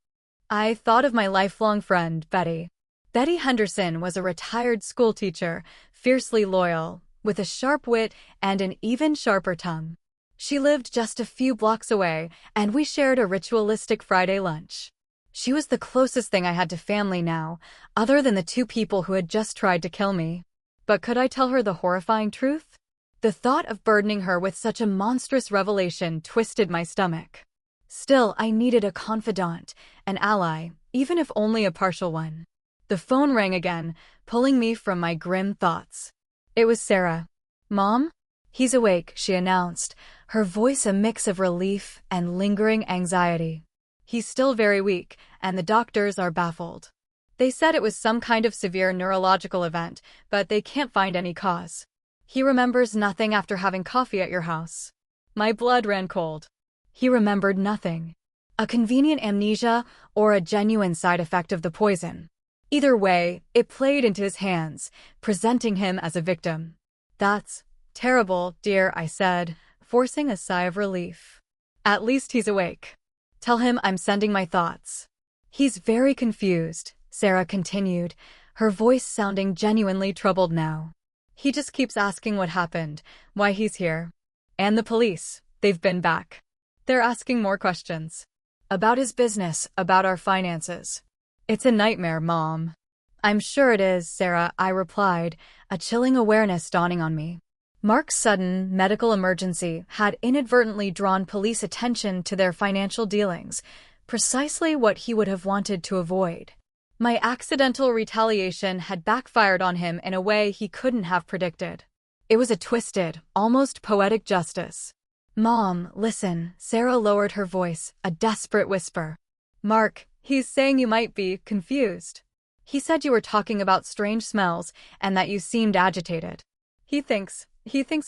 I thought of my lifelong friend, Betty. Betty Henderson was a retired schoolteacher, fiercely loyal, with a sharp wit and an even sharper tongue. She lived just a few blocks away, and we shared a ritualistic Friday lunch. She was the closest thing I had to family now, other than the two people who had just tried to kill me. But could I tell her the horrifying truth? The thought of burdening her with such a monstrous revelation twisted my stomach. Still, I needed a confidant, an ally, even if only a partial one. The phone rang again, pulling me from my grim thoughts. It was Sarah. "Mom?" "He's awake," she announced, her voice a mix of relief and lingering anxiety. "He's still very weak, and the doctors are baffled. They said it was some kind of severe neurological event, but they can't find any cause. He remembers nothing after having coffee at your house." My blood ran cold. He remembered nothing. A convenient amnesia or a genuine side effect of the poison. Either way, it played into his hands, presenting him as a victim. "That's terrible, dear," I said, forcing a sigh of relief. "At least he's awake. Tell him I'm sending my thoughts." "He's very confused," Sarah continued, her voice sounding genuinely troubled now. "He just keeps asking what happened, why he's here. And the police, they've been back. They're asking more questions. About his business, about our finances. It's a nightmare, Mom." "I'm sure it is, Sarah," I replied, a chilling awareness dawning on me. Mark's sudden medical emergency had inadvertently drawn police attention to their financial dealings, precisely what he would have wanted to avoid. My accidental retaliation had backfired on him in a way he couldn't have predicted. It was a twisted, almost poetic justice. "Mom, listen," Sarah lowered her voice, a desperate whisper. "Mark, he's saying you might be confused. He said you were talking about strange smells and that you seemed agitated. He thinks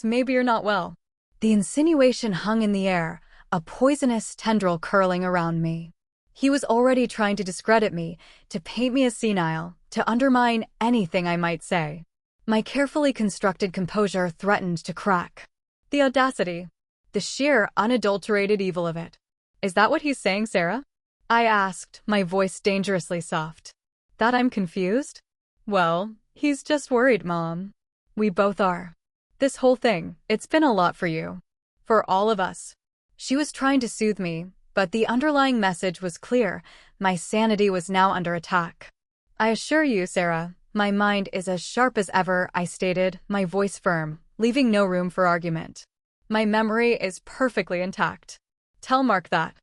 maybe you're not well." The insinuation hung in the air, a poisonous tendril curling around me. He was already trying to discredit me, to paint me as senile, to undermine anything I might say. My carefully constructed composure threatened to crack. The audacity. The sheer, unadulterated evil of it. "Is that what he's saying, Sarah?" I asked, my voice dangerously soft. "That I'm confused? Well, he's just worried, Mom. We both are. This whole thing, it's been a lot for you. For all of us." She was trying to soothe me, but the underlying message was clear. My sanity was now under attack. "I assure you, Sarah, my mind is as sharp as ever," I stated, my voice firm, leaving no room for argument. "My memory is perfectly intact. Tell Mark that.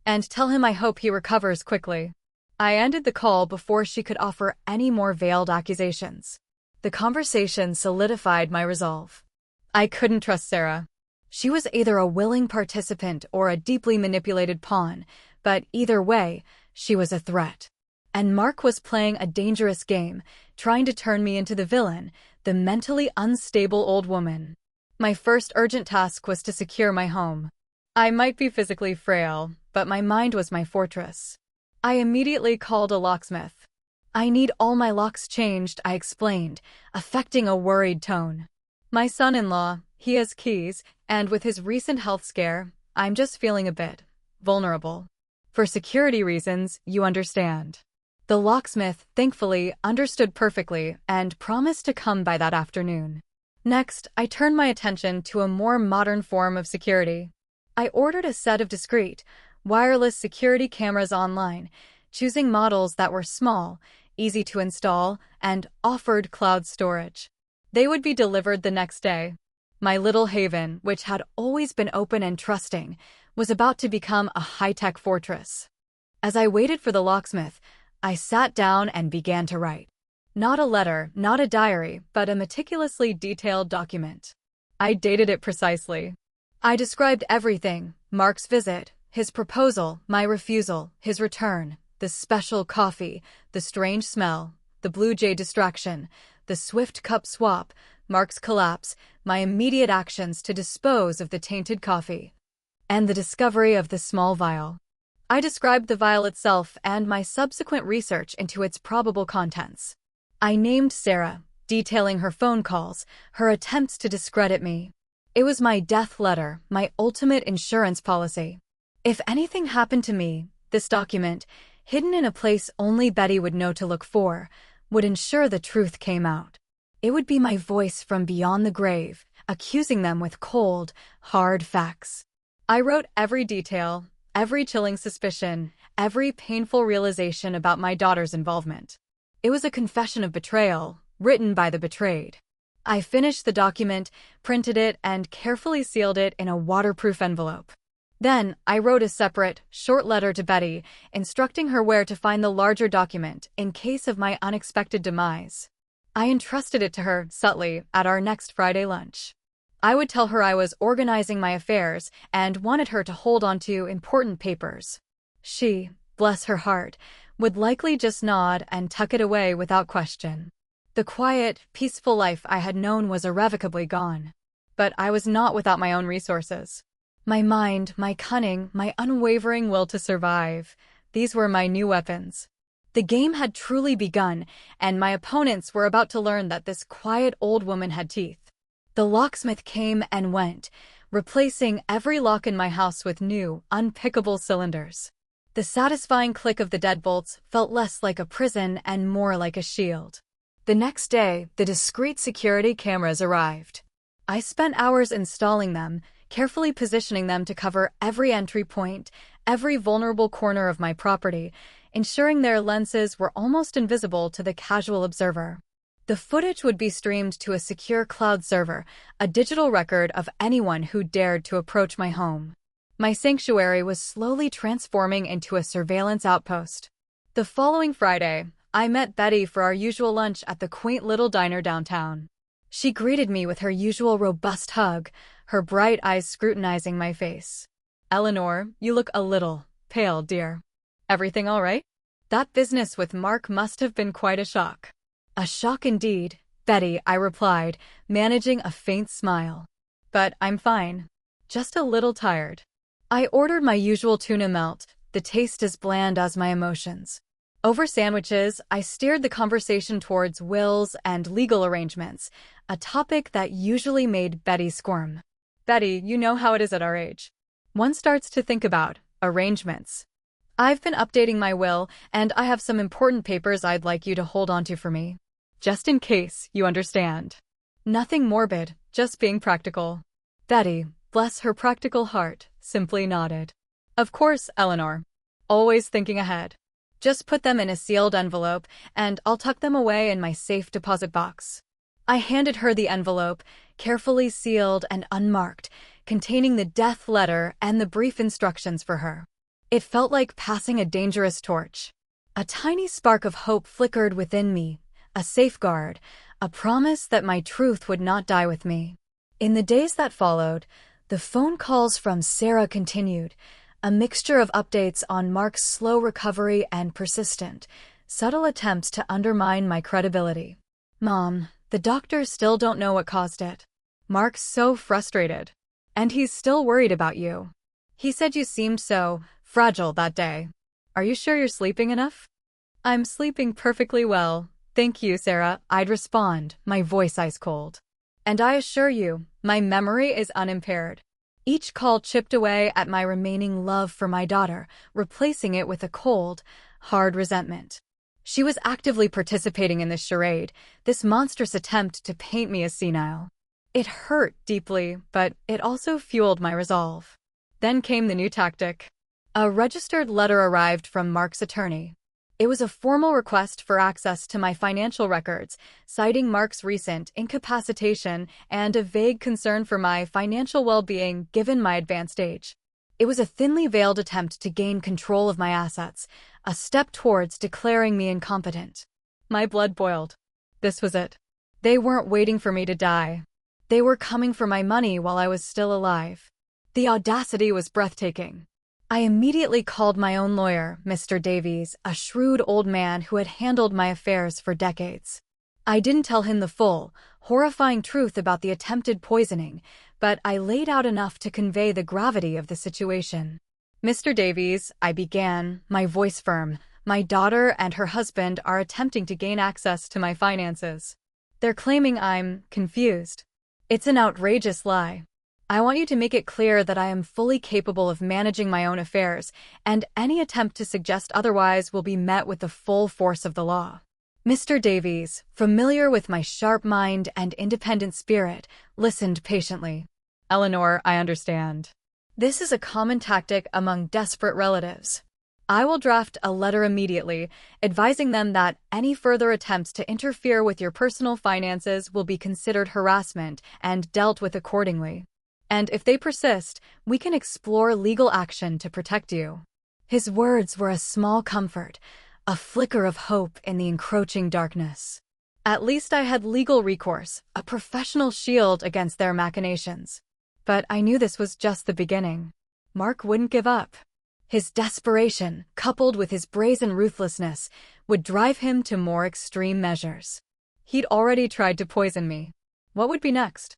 And tell him I hope he recovers quickly." I ended the call before she could offer any more veiled accusations. The conversation solidified my resolve. I couldn't trust Sarah. She was either a willing participant or a deeply manipulated pawn, but either way, she was a threat. And Mark was playing a dangerous game, trying to turn me into the villain, the mentally unstable old woman. My first urgent task was to secure my home. I might be physically frail, but my mind was my fortress. I immediately called a locksmith. I need all my locks changed, I explained, affecting a worried tone. My son-in-law, he has keys, and with his recent health scare, I'm just feeling a bit vulnerable. For security reasons, you understand. The locksmith, thankfully, understood perfectly and promised to come by that afternoon. Next, I turned my attention to a more modern form of security. I ordered a set of discreet, wireless security cameras online, choosing models that were small, easy to install, and offered cloud storage. They would be delivered the next day. My little haven, which had always been open and trusting, was about to become a high-tech fortress. As I waited for the locksmith, I sat down and began to write. Not a letter, not a diary, but a meticulously detailed document. I dated it precisely. I described everything: Mark's visit, his proposal, my refusal, his return, the special coffee, the strange smell, the Blue Jay distraction, the swift cup swap, Mark's collapse, my immediate actions to dispose of the tainted coffee, and the discovery of the small vial. I described the vial itself and my subsequent research into its probable contents. I named Sarah, detailing her phone calls, her attempts to discredit me. It was my death letter, my ultimate insurance policy. If anything happened to me, this document, hidden in a place only Betty would know to look for, would ensure the truth came out. It would be my voice from beyond the grave, accusing them with cold, hard facts. I wrote every detail, every chilling suspicion, every painful realization about my daughter's involvement. It was a confession of betrayal, written by the betrayed. I finished the document, printed it, and carefully sealed it in a waterproof envelope. Then, I wrote a separate, short letter to Betty, instructing her where to find the larger document in case of my unexpected demise. I entrusted it to her, subtly, at our next Friday lunch. I would tell her I was organizing my affairs and wanted her to hold on to important papers. She, bless her heart, would likely just nod and tuck it away without question. The quiet, peaceful life I had known was irrevocably gone. But I was not without my own resources. My mind, my cunning, my unwavering will to survive, these were my new weapons. The game had truly begun, and my opponents were about to learn that this quiet old woman had teeth. The locksmith came and went, replacing every lock in my house with new, unpickable cylinders. The satisfying click of the deadbolts felt less like a prison and more like a shield. The next day, the discreet security cameras arrived. I spent hours installing them, carefully positioning them to cover every entry point, every vulnerable corner of my property, ensuring their lenses were almost invisible to the casual observer. The footage would be streamed to a secure cloud server, a digital record of anyone who dared to approach my home. My sanctuary was slowly transforming into a surveillance outpost. The following Friday, I met Betty for our usual lunch at the quaint little diner downtown. She greeted me with her usual robust hug, her bright eyes scrutinizing my face. "Eleanor, you look a little pale, dear. Everything all right?" That business with Mark must have been quite a shock. "A shock indeed, Betty," I replied, managing a faint smile. "But I'm fine. Just a little tired." I ordered my usual tuna melt, the taste as bland as my emotions. Over sandwiches, I steered the conversation towards wills and legal arrangements, a topic that usually made Betty squirm. "Betty, you know how it is at our age. One starts to think about arrangements. I've been updating my will, and I have some important papers I'd like you to hold on to for me. Just in case, you understand. Nothing morbid, just being practical." Betty, bless her practical heart, simply nodded. "Of course, Eleanor. Always thinking ahead. Just put them in a sealed envelope, and I'll tuck them away in my safe deposit box." I handed her the envelope, carefully sealed and unmarked, containing the death letter and the brief instructions for her. It felt like passing a dangerous torch. A tiny spark of hope flickered within me, a safeguard, a promise that my truth would not die with me. In the days that followed, the phone calls from Sarah continued, a mixture of updates on Mark's slow recovery and persistent, subtle attempts to undermine my credibility. "Mom, the doctors still don't know what caused it. Mark's so frustrated. And he's still worried about you. He said you seemed so fragile that day. Are you sure you're sleeping enough?" I'm sleeping perfectly well. Thank you, Sarah, I'd respond, my voice ice cold. And I assure you, my memory is unimpaired. Each call chipped away at my remaining love for my daughter, replacing it with a cold, hard resentment. She was actively participating in this charade, this monstrous attempt to paint me as senile. It hurt deeply, but it also fueled my resolve. Then came the new tactic. A registered letter arrived from Mark's attorney. It was a formal request for access to my financial records, citing Mark's recent incapacitation and a vague concern for my financial well-being given my advanced age. It was a thinly veiled attempt to gain control of my assets, a step towards declaring me incompetent. My blood boiled. This was it. They weren't waiting for me to die. They were coming for my money while I was still alive. The audacity was breathtaking. I immediately called my own lawyer, Mr. Davies, a shrewd old man who had handled my affairs for decades. I didn't tell him the full, horrifying truth about the attempted poisoning, but I laid out enough to convey the gravity of the situation. Mr. Davies, I began, my voice firm, my daughter and her husband are attempting to gain access to my finances. They're claiming I'm confused. It's an outrageous lie. I want you to make it clear that I am fully capable of managing my own affairs, and any attempt to suggest otherwise will be met with the full force of the law. Mr. Davies, familiar with my sharp mind and independent spirit, listened patiently. Eleanor, I understand. This is a common tactic among desperate relatives. I will draft a letter immediately, advising them that any further attempts to interfere with your personal finances will be considered harassment and dealt with accordingly. And if they persist, we can explore legal action to protect you. His words were a small comfort, a flicker of hope in the encroaching darkness. At least I had legal recourse, a professional shield against their machinations. But I knew this was just the beginning. Mark wouldn't give up. His desperation, coupled with his brazen ruthlessness, would drive him to more extreme measures. He'd already tried to poison me. What would be next?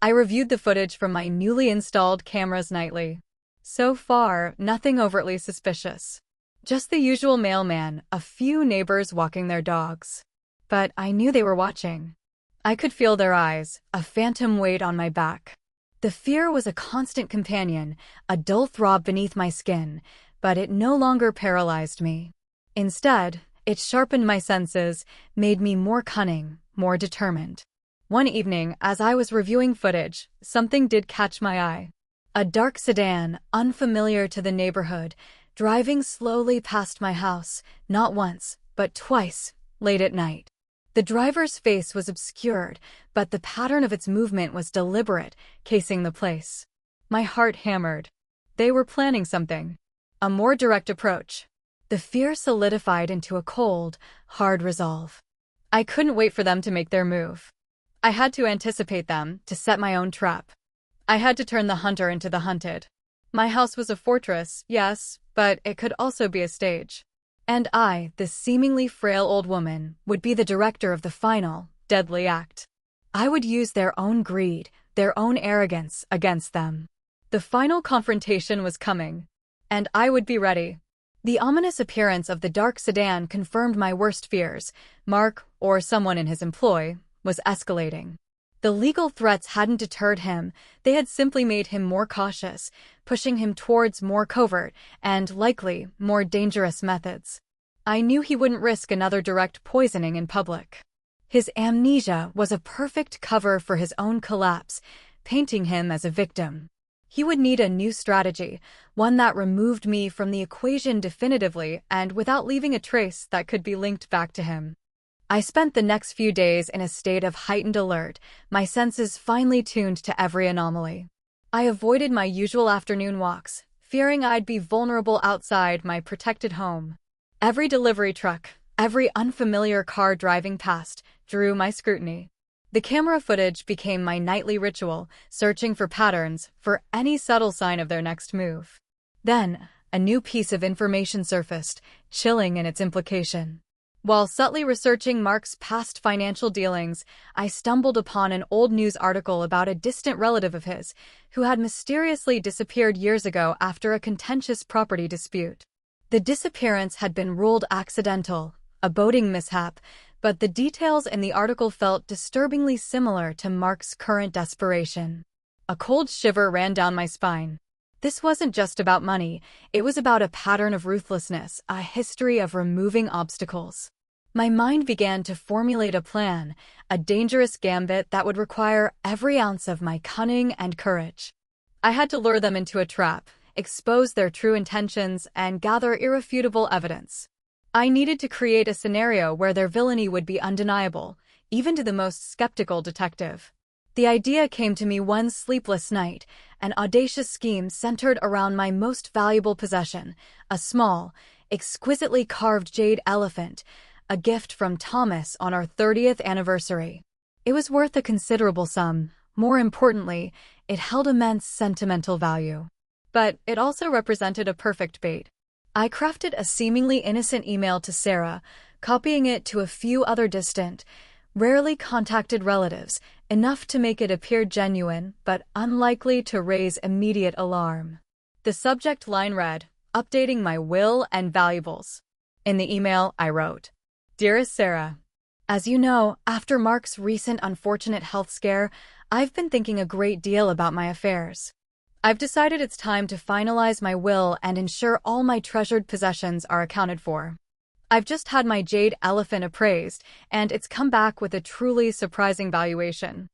I reviewed the footage from my newly installed cameras nightly. So far, nothing overtly suspicious. Just the usual mailman, a few neighbors walking their dogs. But I knew they were watching. I could feel their eyes, a phantom weight on my back. The fear was a constant companion, a dull throb beneath my skin, but it no longer paralyzed me. Instead, it sharpened my senses, made me more cunning, more determined. One evening, as I was reviewing footage, something did catch my eye. A dark sedan, unfamiliar to the neighborhood, driving slowly past my house, not once, but twice, late at night. The driver's face was obscured, but the pattern of its movement was deliberate, casing the place. My heart hammered. They were planning something. A more direct approach. The fear solidified into a cold, hard resolve. I couldn't wait for them to make their move. I had to anticipate them, to set my own trap. I had to turn the hunter into the hunted. My house was a fortress, yes, but it could also be a stage. And I, this seemingly frail old woman, would be the director of the final, deadly act. I would use their own greed, their own arrogance, against them. The final confrontation was coming, and I would be ready. The ominous appearance of the dark sedan confirmed my worst fears. Mark, or someone in his employ, was escalating. The legal threats hadn't deterred him, they had simply made him more cautious, pushing him towards more covert and, likely, more dangerous methods. I knew he wouldn't risk another direct poisoning in public. His amnesia was a perfect cover for his own collapse, painting him as a victim. He would need a new strategy, one that removed me from the equation definitively and without leaving a trace that could be linked back to him. I spent the next few days in a state of heightened alert, my senses finely tuned to every anomaly. I avoided my usual afternoon walks, fearing I'd be vulnerable outside my protected home. Every delivery truck, every unfamiliar car driving past, drew my scrutiny. The camera footage became my nightly ritual, searching for patterns, for any subtle sign of their next move. Then, a new piece of information surfaced, chilling in its implication. While subtly researching Mark's past financial dealings, I stumbled upon an old news article about a distant relative of his, who had mysteriously disappeared years ago after a contentious property dispute. The disappearance had been ruled accidental, a boating mishap, but the details in the article felt disturbingly similar to Mark's current desperation. A cold shiver ran down my spine. This wasn't just about money, it was about a pattern of ruthlessness, a history of removing obstacles. My mind began to formulate a plan, a dangerous gambit that would require every ounce of my cunning and courage. I had to lure them into a trap, expose their true intentions, and gather irrefutable evidence. I needed to create a scenario where their villainy would be undeniable, even to the most skeptical detective. The idea came to me one sleepless night, an audacious scheme centered around my most valuable possession, a small, exquisitely carved jade elephant, a gift from Thomas on our 30th anniversary. It was worth a considerable sum. More importantly, it held immense sentimental value. But it also represented a perfect bait. I crafted a seemingly innocent email to Sarah, copying it to a few other distant, rarely contacted relatives, enough to make it appear genuine but unlikely to raise immediate alarm. The subject line read, "Updating my will and valuables." In the email, I wrote, "Dearest Sarah, as you know, after Mark's recent unfortunate health scare, I've been thinking a great deal about my affairs. I've decided it's time to finalize my will and ensure all my treasured possessions are accounted for. I've just had my jade elephant appraised, and it's come back with a truly surprising valuation.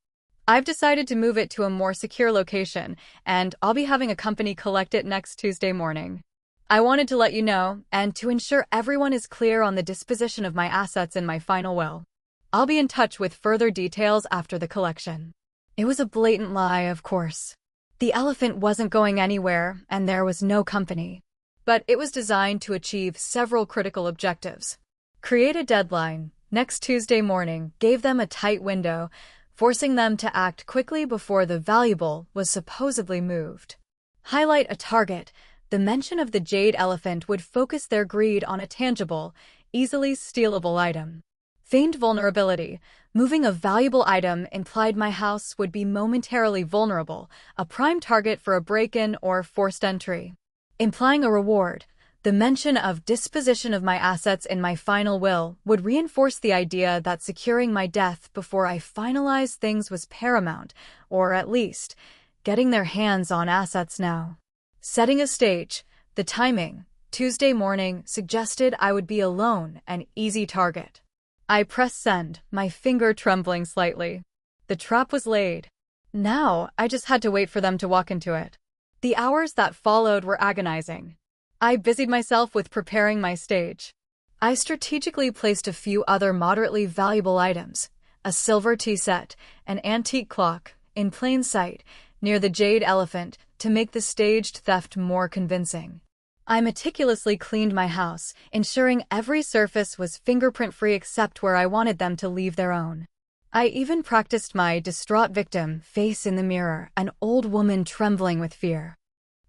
I've decided to move it to a more secure location, and I'll be having a company collect it next Tuesday morning. I wanted to let you know, and to ensure everyone is clear on the disposition of my assets in my final will. I'll be in touch with further details after the collection." It was a blatant lie, of course. The elephant wasn't going anywhere, and there was no company. But it was designed to achieve several critical objectives. Create a deadline, next Tuesday morning, gave them a tight window, forcing them to act quickly before the valuable was supposedly moved. Highlight a target. The mention of the jade elephant would focus their greed on a tangible, easily stealable item. Feigned vulnerability. Moving a valuable item implied my house would be momentarily vulnerable, a prime target for a break-in or forced entry. Implying a reward. The mention of disposition of my assets in my final will would reinforce the idea that securing my death before I finalized things was paramount, or at least, getting their hands on assets now. Setting a stage. The timing, Tuesday morning, suggested I would be alone, an easy target. I pressed send, my finger trembling slightly. The trap was laid. Now, I just had to wait for them to walk into it. The hours that followed were agonizing. I busied myself with preparing my stage. I strategically placed a few other moderately valuable items, a silver tea set, an antique clock, in plain sight, near the jade elephant, to make the staged theft more convincing. I meticulously cleaned my house, ensuring every surface was fingerprint-free except where I wanted them to leave their own. I even practiced my distraught victim face in the mirror, an old woman trembling with fear.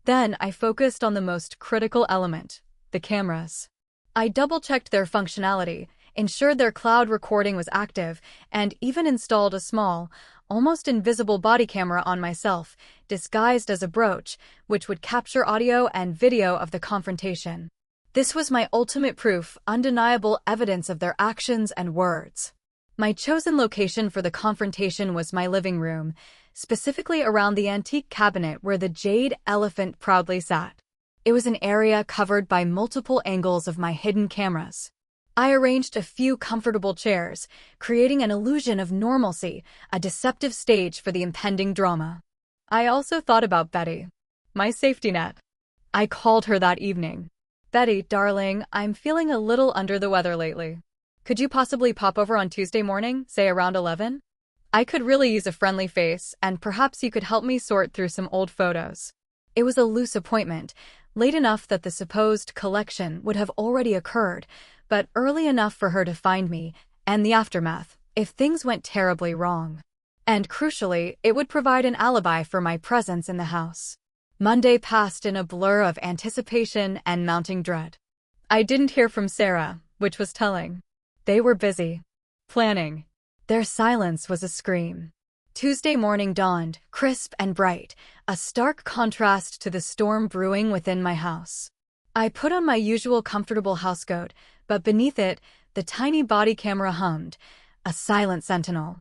Then I focused on the most critical element, the cameras. I double-checked their functionality, ensured their cloud recording was active, and even installed a small, almost invisible body camera on myself, disguised as a brooch, which would capture audio and video of the confrontation. This was my ultimate proof, undeniable evidence of their actions and words. My chosen location for the confrontation was my living room, specifically around the antique cabinet where the jade elephant proudly sat. It was an area covered by multiple angles of my hidden cameras. I arranged a few comfortable chairs, creating an illusion of normalcy, a deceptive stage for the impending drama. I also thought about Betty, my safety net. I called her that evening. "Betty, darling, I'm feeling a little under the weather lately. Could you possibly pop over on Tuesday morning, say around 11? I could really use a friendly face, and perhaps you could help me sort through some old photos." It was a loose appointment, late enough that the supposed collection would have already occurred, but early enough for her to find me, and the aftermath, if things went terribly wrong. And crucially, it would provide an alibi for my presence in the house. Monday passed in a blur of anticipation and mounting dread. I didn't hear from Sarah, which was telling. They were busy. Planning. Their silence was a scream. Tuesday morning dawned, crisp and bright, a stark contrast to the storm brewing within my house. I put on my usual comfortable housecoat, but beneath it, the tiny body camera hummed, a silent sentinel.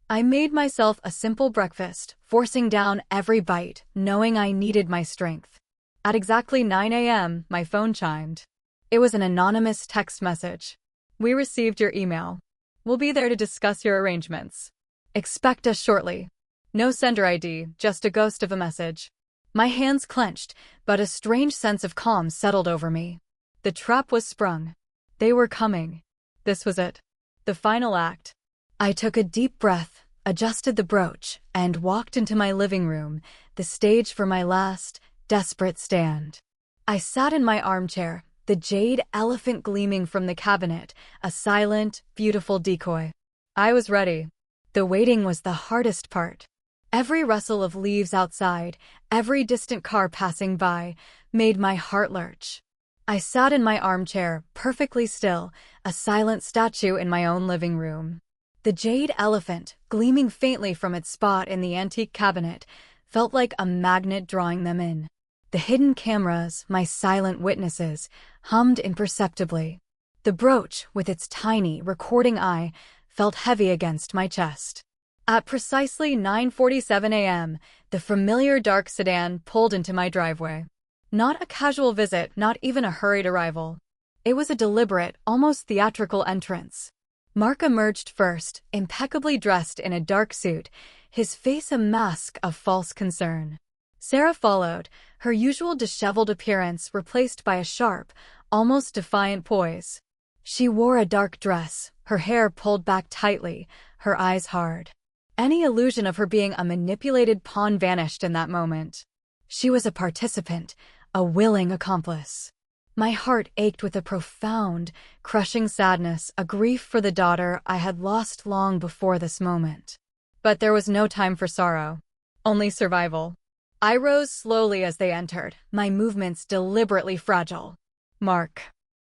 I made myself a simple breakfast, forcing down every bite, knowing I needed my strength. At exactly 9 a.m., my phone chimed. It was an anonymous text message. "We received your email. We'll be there to discuss your arrangements. Expect us shortly." No sender ID, just a ghost of a message. My hands clenched, but a strange sense of calm settled over me. The trap was sprung. They were coming. This was it. The final act. I took a deep breath, adjusted the brooch, and walked into my living room, the stage for my last, desperate stand. I sat in my armchair, the jade elephant gleaming from the cabinet, a silent, beautiful decoy. I was ready. The waiting was the hardest part. Every rustle of leaves outside, every distant car passing by, made my heart lurch. I sat in my armchair, perfectly still, a silent statue in my own living room. The jade elephant, gleaming faintly from its spot in the antique cabinet, felt like a magnet drawing them in. The hidden cameras, my silent witnesses, hummed imperceptibly. The brooch, with its tiny, recording eye, felt heavy against my chest. At precisely 9:47 a.m., the familiar dark sedan pulled into my driveway. Not a casual visit, not even a hurried arrival. It was a deliberate, almost theatrical entrance. Mark emerged first, impeccably dressed in a dark suit, his face a mask of false concern. Sarah followed, her usual disheveled appearance replaced by a sharp, almost defiant poise. She wore a dark dress, her hair pulled back tightly, her eyes hard. Any illusion of her being a manipulated pawn vanished in that moment. She was a participant, a willing accomplice. My heart ached with a profound, crushing sadness, a grief for the daughter I had lost long before this moment. But there was no time for sorrow, only survival. I rose slowly as they entered, my movements deliberately fragile. "Mark."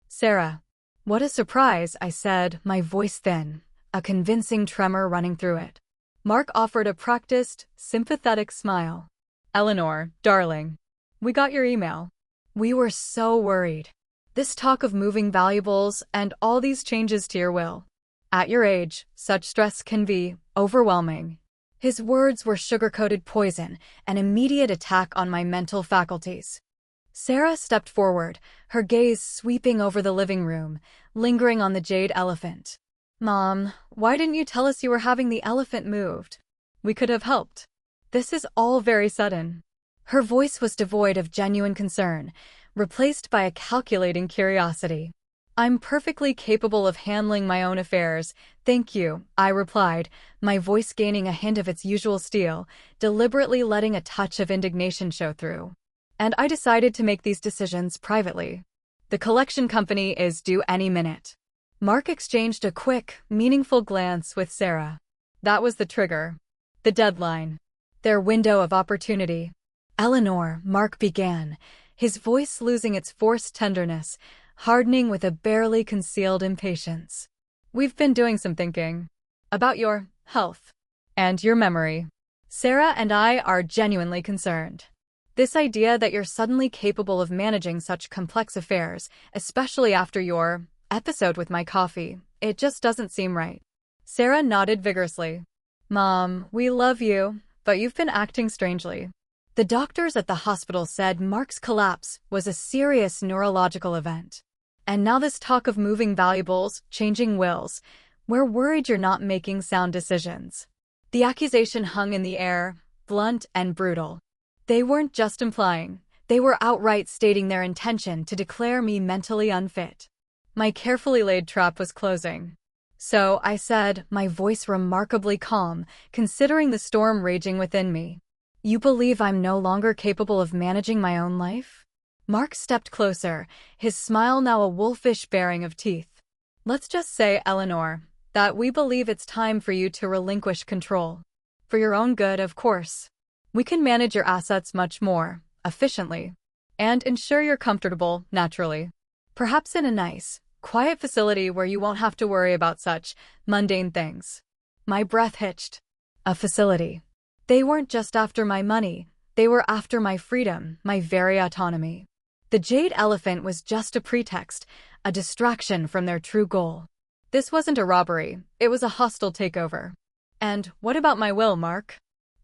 "Sarah." "What a surprise," I said, my voice thin, a convincing tremor running through it. Mark offered a practiced, sympathetic smile. "Eleanor, darling. We got your email. We were so worried. This talk of moving valuables and all these changes to your will. At your age, such stress can be overwhelming." His words were sugar-coated poison, an immediate attack on my mental faculties. Sarah stepped forward, her gaze sweeping over the living room, lingering on the jade elephant. "Mom, why didn't you tell us you were having the elephant moved? We could have helped. This is all very sudden." Her voice was devoid of genuine concern, replaced by a calculating curiosity. "I'm perfectly capable of handling my own affairs, thank you," I replied, my voice gaining a hint of its usual steel, deliberately letting a touch of indignation show through. "And I decided to make these decisions privately. The collection company is due any minute." Mark exchanged a quick, meaningful glance with Sarah. That was the trigger. The deadline. Their window of opportunity. "Eleanor," Mark began, his voice losing its forced tenderness, hardening with a barely concealed impatience. "We've been doing some thinking about your health and your memory. Sarah and I are genuinely concerned. This idea that you're suddenly capable of managing such complex affairs, especially after your episode with my coffee, it just doesn't seem right." Sarah nodded vigorously. "Mom, we love you, but you've been acting strangely. The doctors at the hospital said Mark's collapse was a serious neurological event. And now this talk of moving valuables, changing wills, we're worried you're not making sound decisions." The accusation hung in the air, blunt and brutal. They weren't just implying, they were outright stating their intention to declare me mentally unfit. My carefully laid trap was closing. "So," I said, my voice remarkably calm, considering the storm raging within me, "you believe I'm no longer capable of managing my own life?" Mark stepped closer, his smile now a wolfish baring of teeth. "Let's just say, Eleanor, that we believe it's time for you to relinquish control. For your own good, of course. We can manage your assets much more efficiently and ensure you're comfortable, naturally. Perhaps in a nice, quiet facility where you won't have to worry about such mundane things." My breath hitched. A facility. They weren't just after my money, they were after my freedom, my very autonomy. The jade elephant was just a pretext, a distraction from their true goal. This wasn't a robbery, it was a hostile takeover. And what about my will, Mark?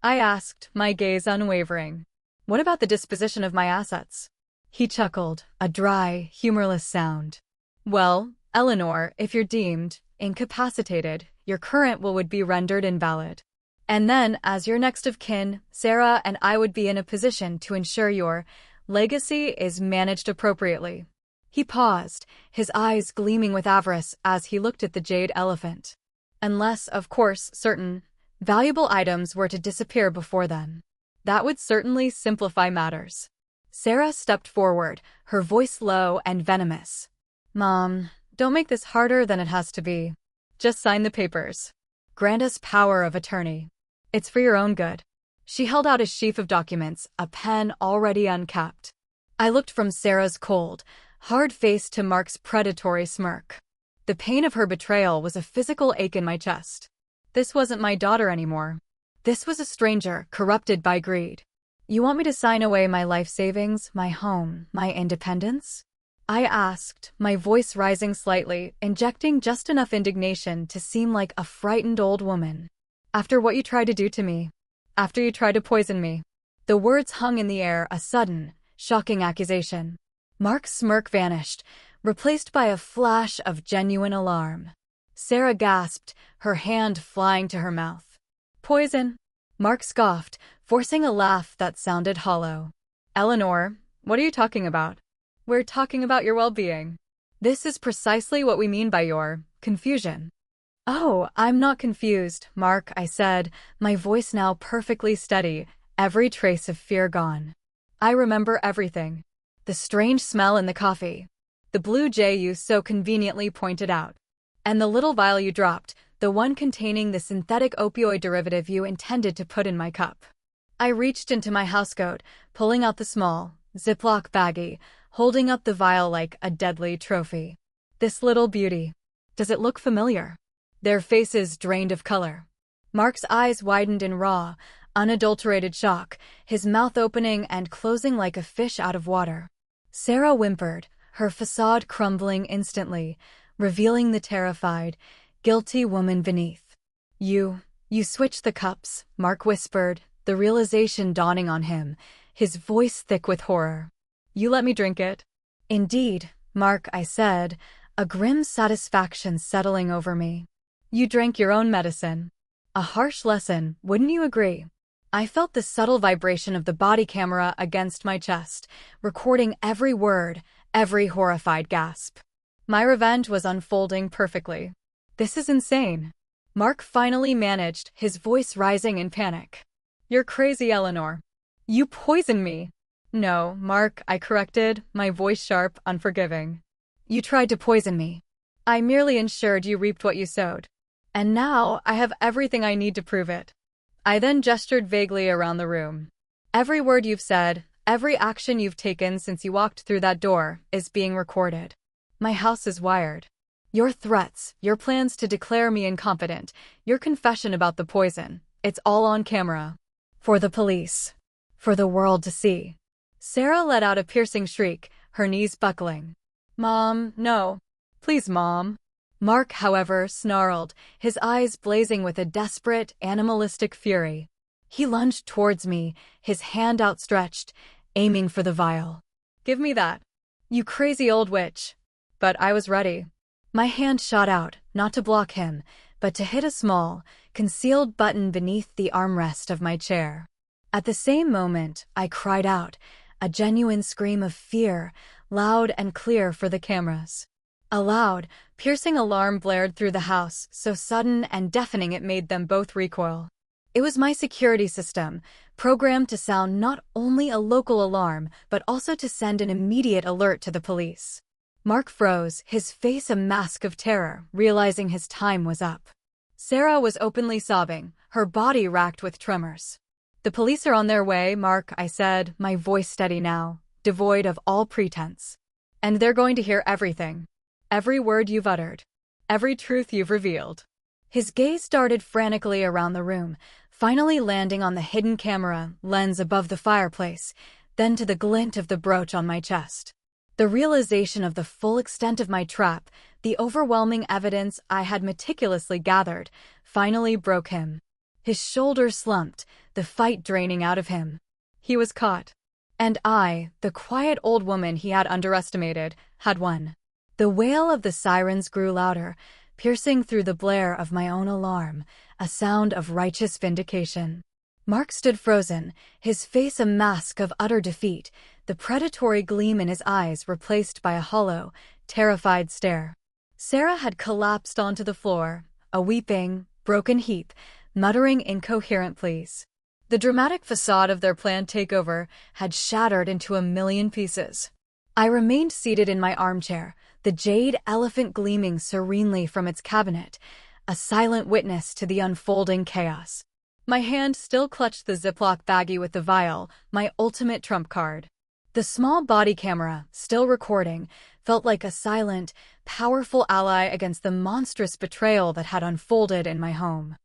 I asked, my gaze unwavering. What about the disposition of my assets? He chuckled, a dry, humorless sound. Well, Eleanor, if you're deemed incapacitated, your current will would be rendered invalid. And then, as your next of kin, Sarah and I would be in a position to ensure your legacy is managed appropriately. He paused, his eyes gleaming with avarice as he looked at the jade elephant. Unless, of course, certain valuable items were to disappear before then. That would certainly simplify matters. Sarah stepped forward, her voice low and venomous. Mom, don't make this harder than it has to be. Just sign the papers. Grant us power of attorney. It's for your own good. She held out a sheaf of documents, a pen already uncapped. I looked from Sarah's cold, hard face to Mark's predatory smirk. The pain of her betrayal was a physical ache in my chest. This wasn't my daughter anymore. This was a stranger, corrupted by greed. You want me to sign away my life savings, my home, my independence? I asked, my voice rising slightly, injecting just enough indignation to seem like a frightened old woman. After what you tried to do to me. After you tried to poison me. The words hung in the air, a sudden, shocking accusation. Mark's smirk vanished, replaced by a flash of genuine alarm. Sarah gasped, her hand flying to her mouth. Poison? Mark scoffed, forcing a laugh that sounded hollow. Eleanor, what are you talking about? We're talking about your well-being. This is precisely what we mean by your confusion. Oh, I'm not confused, Mark, I said, my voice now perfectly steady, every trace of fear gone. I remember everything. The strange smell in the coffee. The blue jay you so conveniently pointed out. And the little vial you dropped, the one containing the synthetic opioid derivative you intended to put in my cup. I reached into my housecoat, pulling out the small, Ziploc baggie, holding up the vial like a deadly trophy. This little beauty. Does it look familiar? Their faces drained of color. Mark's eyes widened in raw, unadulterated shock, his mouth opening and closing like a fish out of water. Sarah whimpered, her facade crumbling instantly, revealing the terrified, guilty woman beneath. You switched the cups, Mark whispered, the realization dawning on him, his voice thick with horror. You let me drink it? Indeed, Mark, I said, a grim satisfaction settling over me. You drank your own medicine. A harsh lesson, wouldn't you agree? I felt the subtle vibration of the body camera against my chest, recording every word, every horrified gasp. My revenge was unfolding perfectly. This is insane. Mark finally managed, his voice rising in panic. You're crazy, Eleanor. You poisoned me. No, Mark, I corrected, my voice sharp, unforgiving. You tried to poison me. I merely ensured you reaped what you sowed. And now I have everything I need to prove it. I then gestured vaguely around the room. Every word you've said, every action you've taken since you walked through that door, is being recorded. My house is wired. Your threats, your plans to declare me incompetent, your confession about the poison, it's all on camera. For the police. For the world to see. Sarah let out a piercing shriek, her knees buckling. Mom, no. Please, Mom. Mark, however, snarled, his eyes blazing with a desperate, animalistic fury. He lunged towards me, his hand outstretched, aiming for the vial. Give me that. You crazy old witch. But I was ready. My hand shot out, not to block him, but to hit a small, concealed button beneath the armrest of my chair. At the same moment, I cried out, a genuine scream of fear, loud and clear for the cameras. A loud, piercing alarm blared through the house, so sudden and deafening it made them both recoil. It was my security system, programmed to sound not only a local alarm, but also to send an immediate alert to the police. Mark froze, his face a mask of terror, realizing his time was up. Sarah was openly sobbing, her body racked with tremors. The police are on their way, Mark, I said, my voice steady now, devoid of all pretense. And they're going to hear everything. Every word you've uttered. Every truth you've revealed. His gaze darted frantically around the room, finally landing on the hidden camera lens above the fireplace, then to the glint of the brooch on my chest. The realization of the full extent of my trap, the overwhelming evidence I had meticulously gathered, finally broke him. His shoulders slumped, the fight draining out of him. He was caught. And I, the quiet old woman he had underestimated, had won. The wail of the sirens grew louder, piercing through the blare of my own alarm, a sound of righteous vindication. Mark stood frozen, his face a mask of utter defeat, the predatory gleam in his eyes replaced by a hollow, terrified stare. Sarah had collapsed onto the floor, a weeping, broken heap, muttering incoherent pleas. The dramatic facade of their planned takeover had shattered into a million pieces. I remained seated in my armchair, the jade elephant gleaming serenely from its cabinet, a silent witness to the unfolding chaos. My hand still clutched the Ziploc baggie with the vial, my ultimate trump card. The small body camera, still recording, felt like a silent, powerful ally against the monstrous betrayal that had unfolded in my home.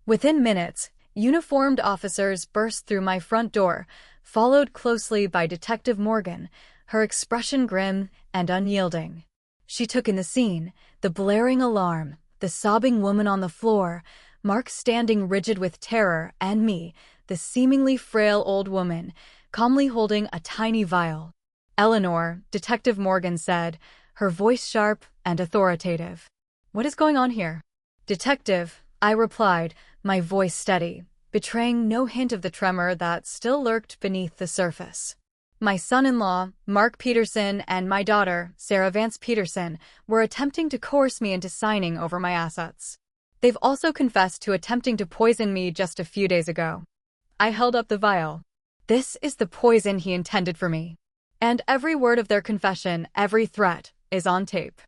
Within minutes, uniformed officers burst through my front door, followed closely by Detective Morgan, her expression grim and unyielding. She took in the scene, the blaring alarm, the sobbing woman on the floor, Mark standing rigid with terror, and me, the seemingly frail old woman, calmly holding a tiny vial. "Eleanor," Detective Morgan said, her voice sharp and authoritative. "What is going on here?" "Detective," I replied, my voice steady, betraying no hint of the tremor that still lurked beneath the surface. "My son-in-law, Mark Peterson, and my daughter, Sarah Vance Peterson, were attempting to coerce me into signing over my assets. They've also confessed to attempting to poison me just a few days ago." I held up the vial. "This is the poison he intended for me. And every word of their confession, every threat, is on tape."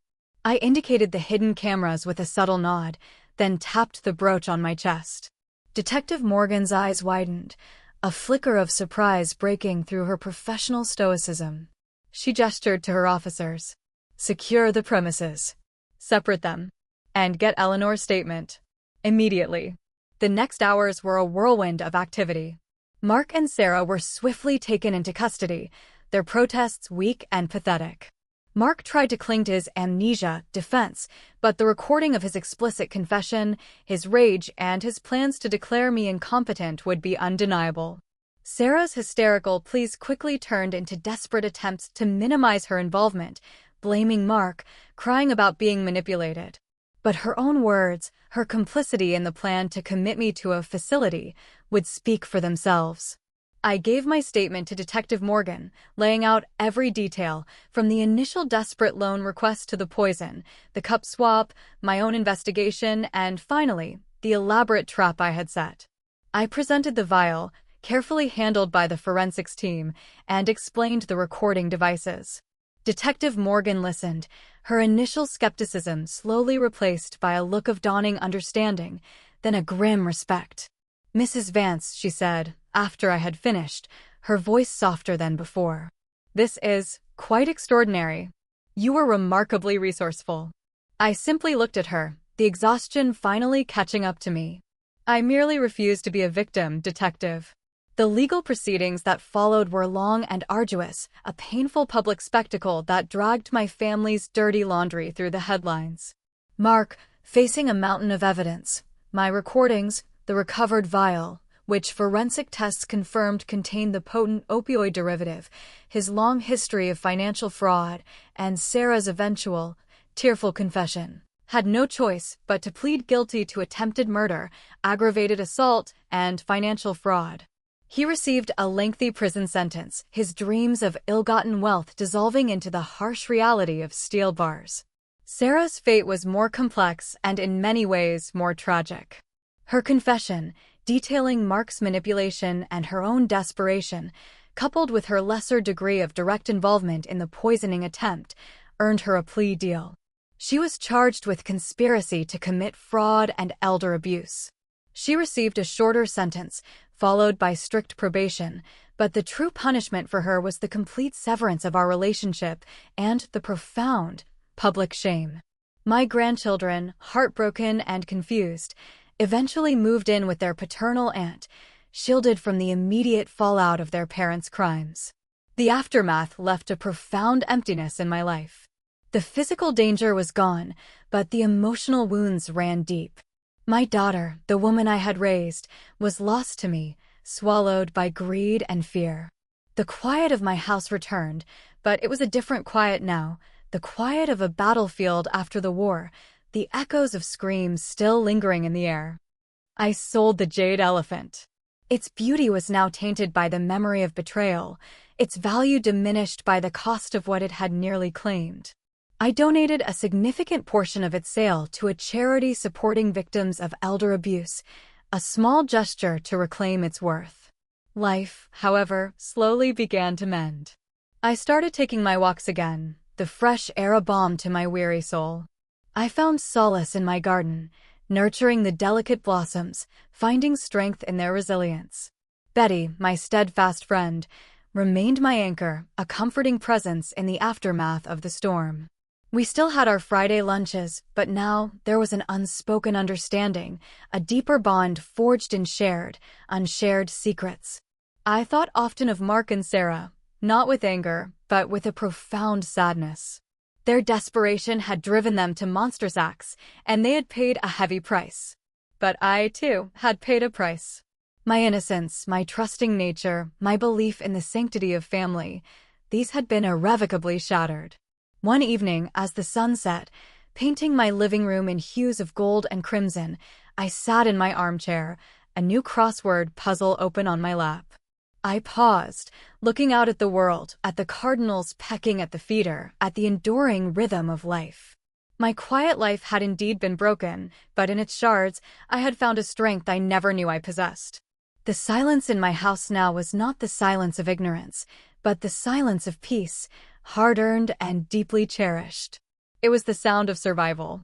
I indicated the hidden cameras with a subtle nod, then tapped the brooch on my chest. Detective Morgan's eyes widened, a flicker of surprise breaking through her professional stoicism. She gestured to her officers. "Secure the premises. Separate them. And get Eleanor's statement. Immediately." The next hours were a whirlwind of activity. Mark and Sarah were swiftly taken into custody, their protests weak and pathetic. Mark tried to cling to his amnesia defense, but the recording of his explicit confession, his rage, and his plans to declare me incompetent would be undeniable. Sarah's hysterical pleas quickly turned into desperate attempts to minimize her involvement, blaming Mark, crying about being manipulated. But her own words, her complicity in the plan to commit me to a facility, would speak for themselves. I gave my statement to Detective Morgan, laying out every detail, from the initial desperate loan request to the poison, the cup swap, my own investigation, and finally, the elaborate trap I had set. I presented the vial, carefully handled by the forensics team, and explained the recording devices. Detective Morgan listened, her initial skepticism slowly replaced by a look of dawning understanding, then a grim respect. "Mrs. Vance," she said, after I had finished, her voice softer than before. "This is quite extraordinary. You were remarkably resourceful." I simply looked at her, the exhaustion finally catching up to me. "I merely refused to be a victim, Detective." The legal proceedings that followed were long and arduous, a painful public spectacle that dragged my family's dirty laundry through the headlines. Mark, facing a mountain of evidence, my recordings, the recovered vial, which forensic tests confirmed contained the potent opioid derivative, his long history of financial fraud, and Sarah's eventual, tearful confession, had no choice but to plead guilty to attempted murder, aggravated assault, and financial fraud. He received a lengthy prison sentence, his dreams of ill-gotten wealth dissolving into the harsh reality of steel bars. Sarah's fate was more complex and in many ways more tragic. Her confession, detailing Mark's manipulation and her own desperation, coupled with her lesser degree of direct involvement in the poisoning attempt, earned her a plea deal. She was charged with conspiracy to commit fraud and elder abuse. She received a shorter sentence, followed by strict probation, but the true punishment for her was the complete severance of our relationship and the profound public shame. My grandchildren, heartbroken and confused, eventually moved in with their paternal aunt, shielded from the immediate fallout of their parents' crimes. The aftermath left a profound emptiness in my life. The physical danger was gone, but the emotional wounds ran deep. My daughter, the woman I had raised, was lost to me, swallowed by greed and fear. The quiet of my house returned, but it was a different quiet now, the quiet of a battlefield after the war, the echoes of screams still lingering in the air. I sold the jade elephant. Its beauty was now tainted by the memory of betrayal, its value diminished by the cost of what it had nearly claimed. I donated a significant portion of its sale to a charity supporting victims of elder abuse, a small gesture to reclaim its worth. Life, however, slowly began to mend. I started taking my walks again, the fresh air a balm to my weary soul. I found solace in my garden, nurturing the delicate blossoms, finding strength in their resilience. Betty, my steadfast friend, remained my anchor, a comforting presence in the aftermath of the storm. We still had our Friday lunches, but now there was an unspoken understanding, a deeper bond forged in shared, unshared secrets. I thought often of Mark and Sarah, not with anger, but with a profound sadness. Their desperation had driven them to monstrous acts, and they had paid a heavy price. But I, too, had paid a price. My innocence, my trusting nature, my belief in the sanctity of family, these had been irrevocably shattered. One evening, as the sun set, painting my living room in hues of gold and crimson, I sat in my armchair, a new crossword puzzle open on my lap. I paused, looking out at the world, at the cardinals pecking at the feeder, at the enduring rhythm of life. My quiet life had indeed been broken, but in its shards, I had found a strength I never knew I possessed. The silence in my house now was not the silence of ignorance, but the silence of peace, hard-earned and deeply cherished. It was the sound of survival,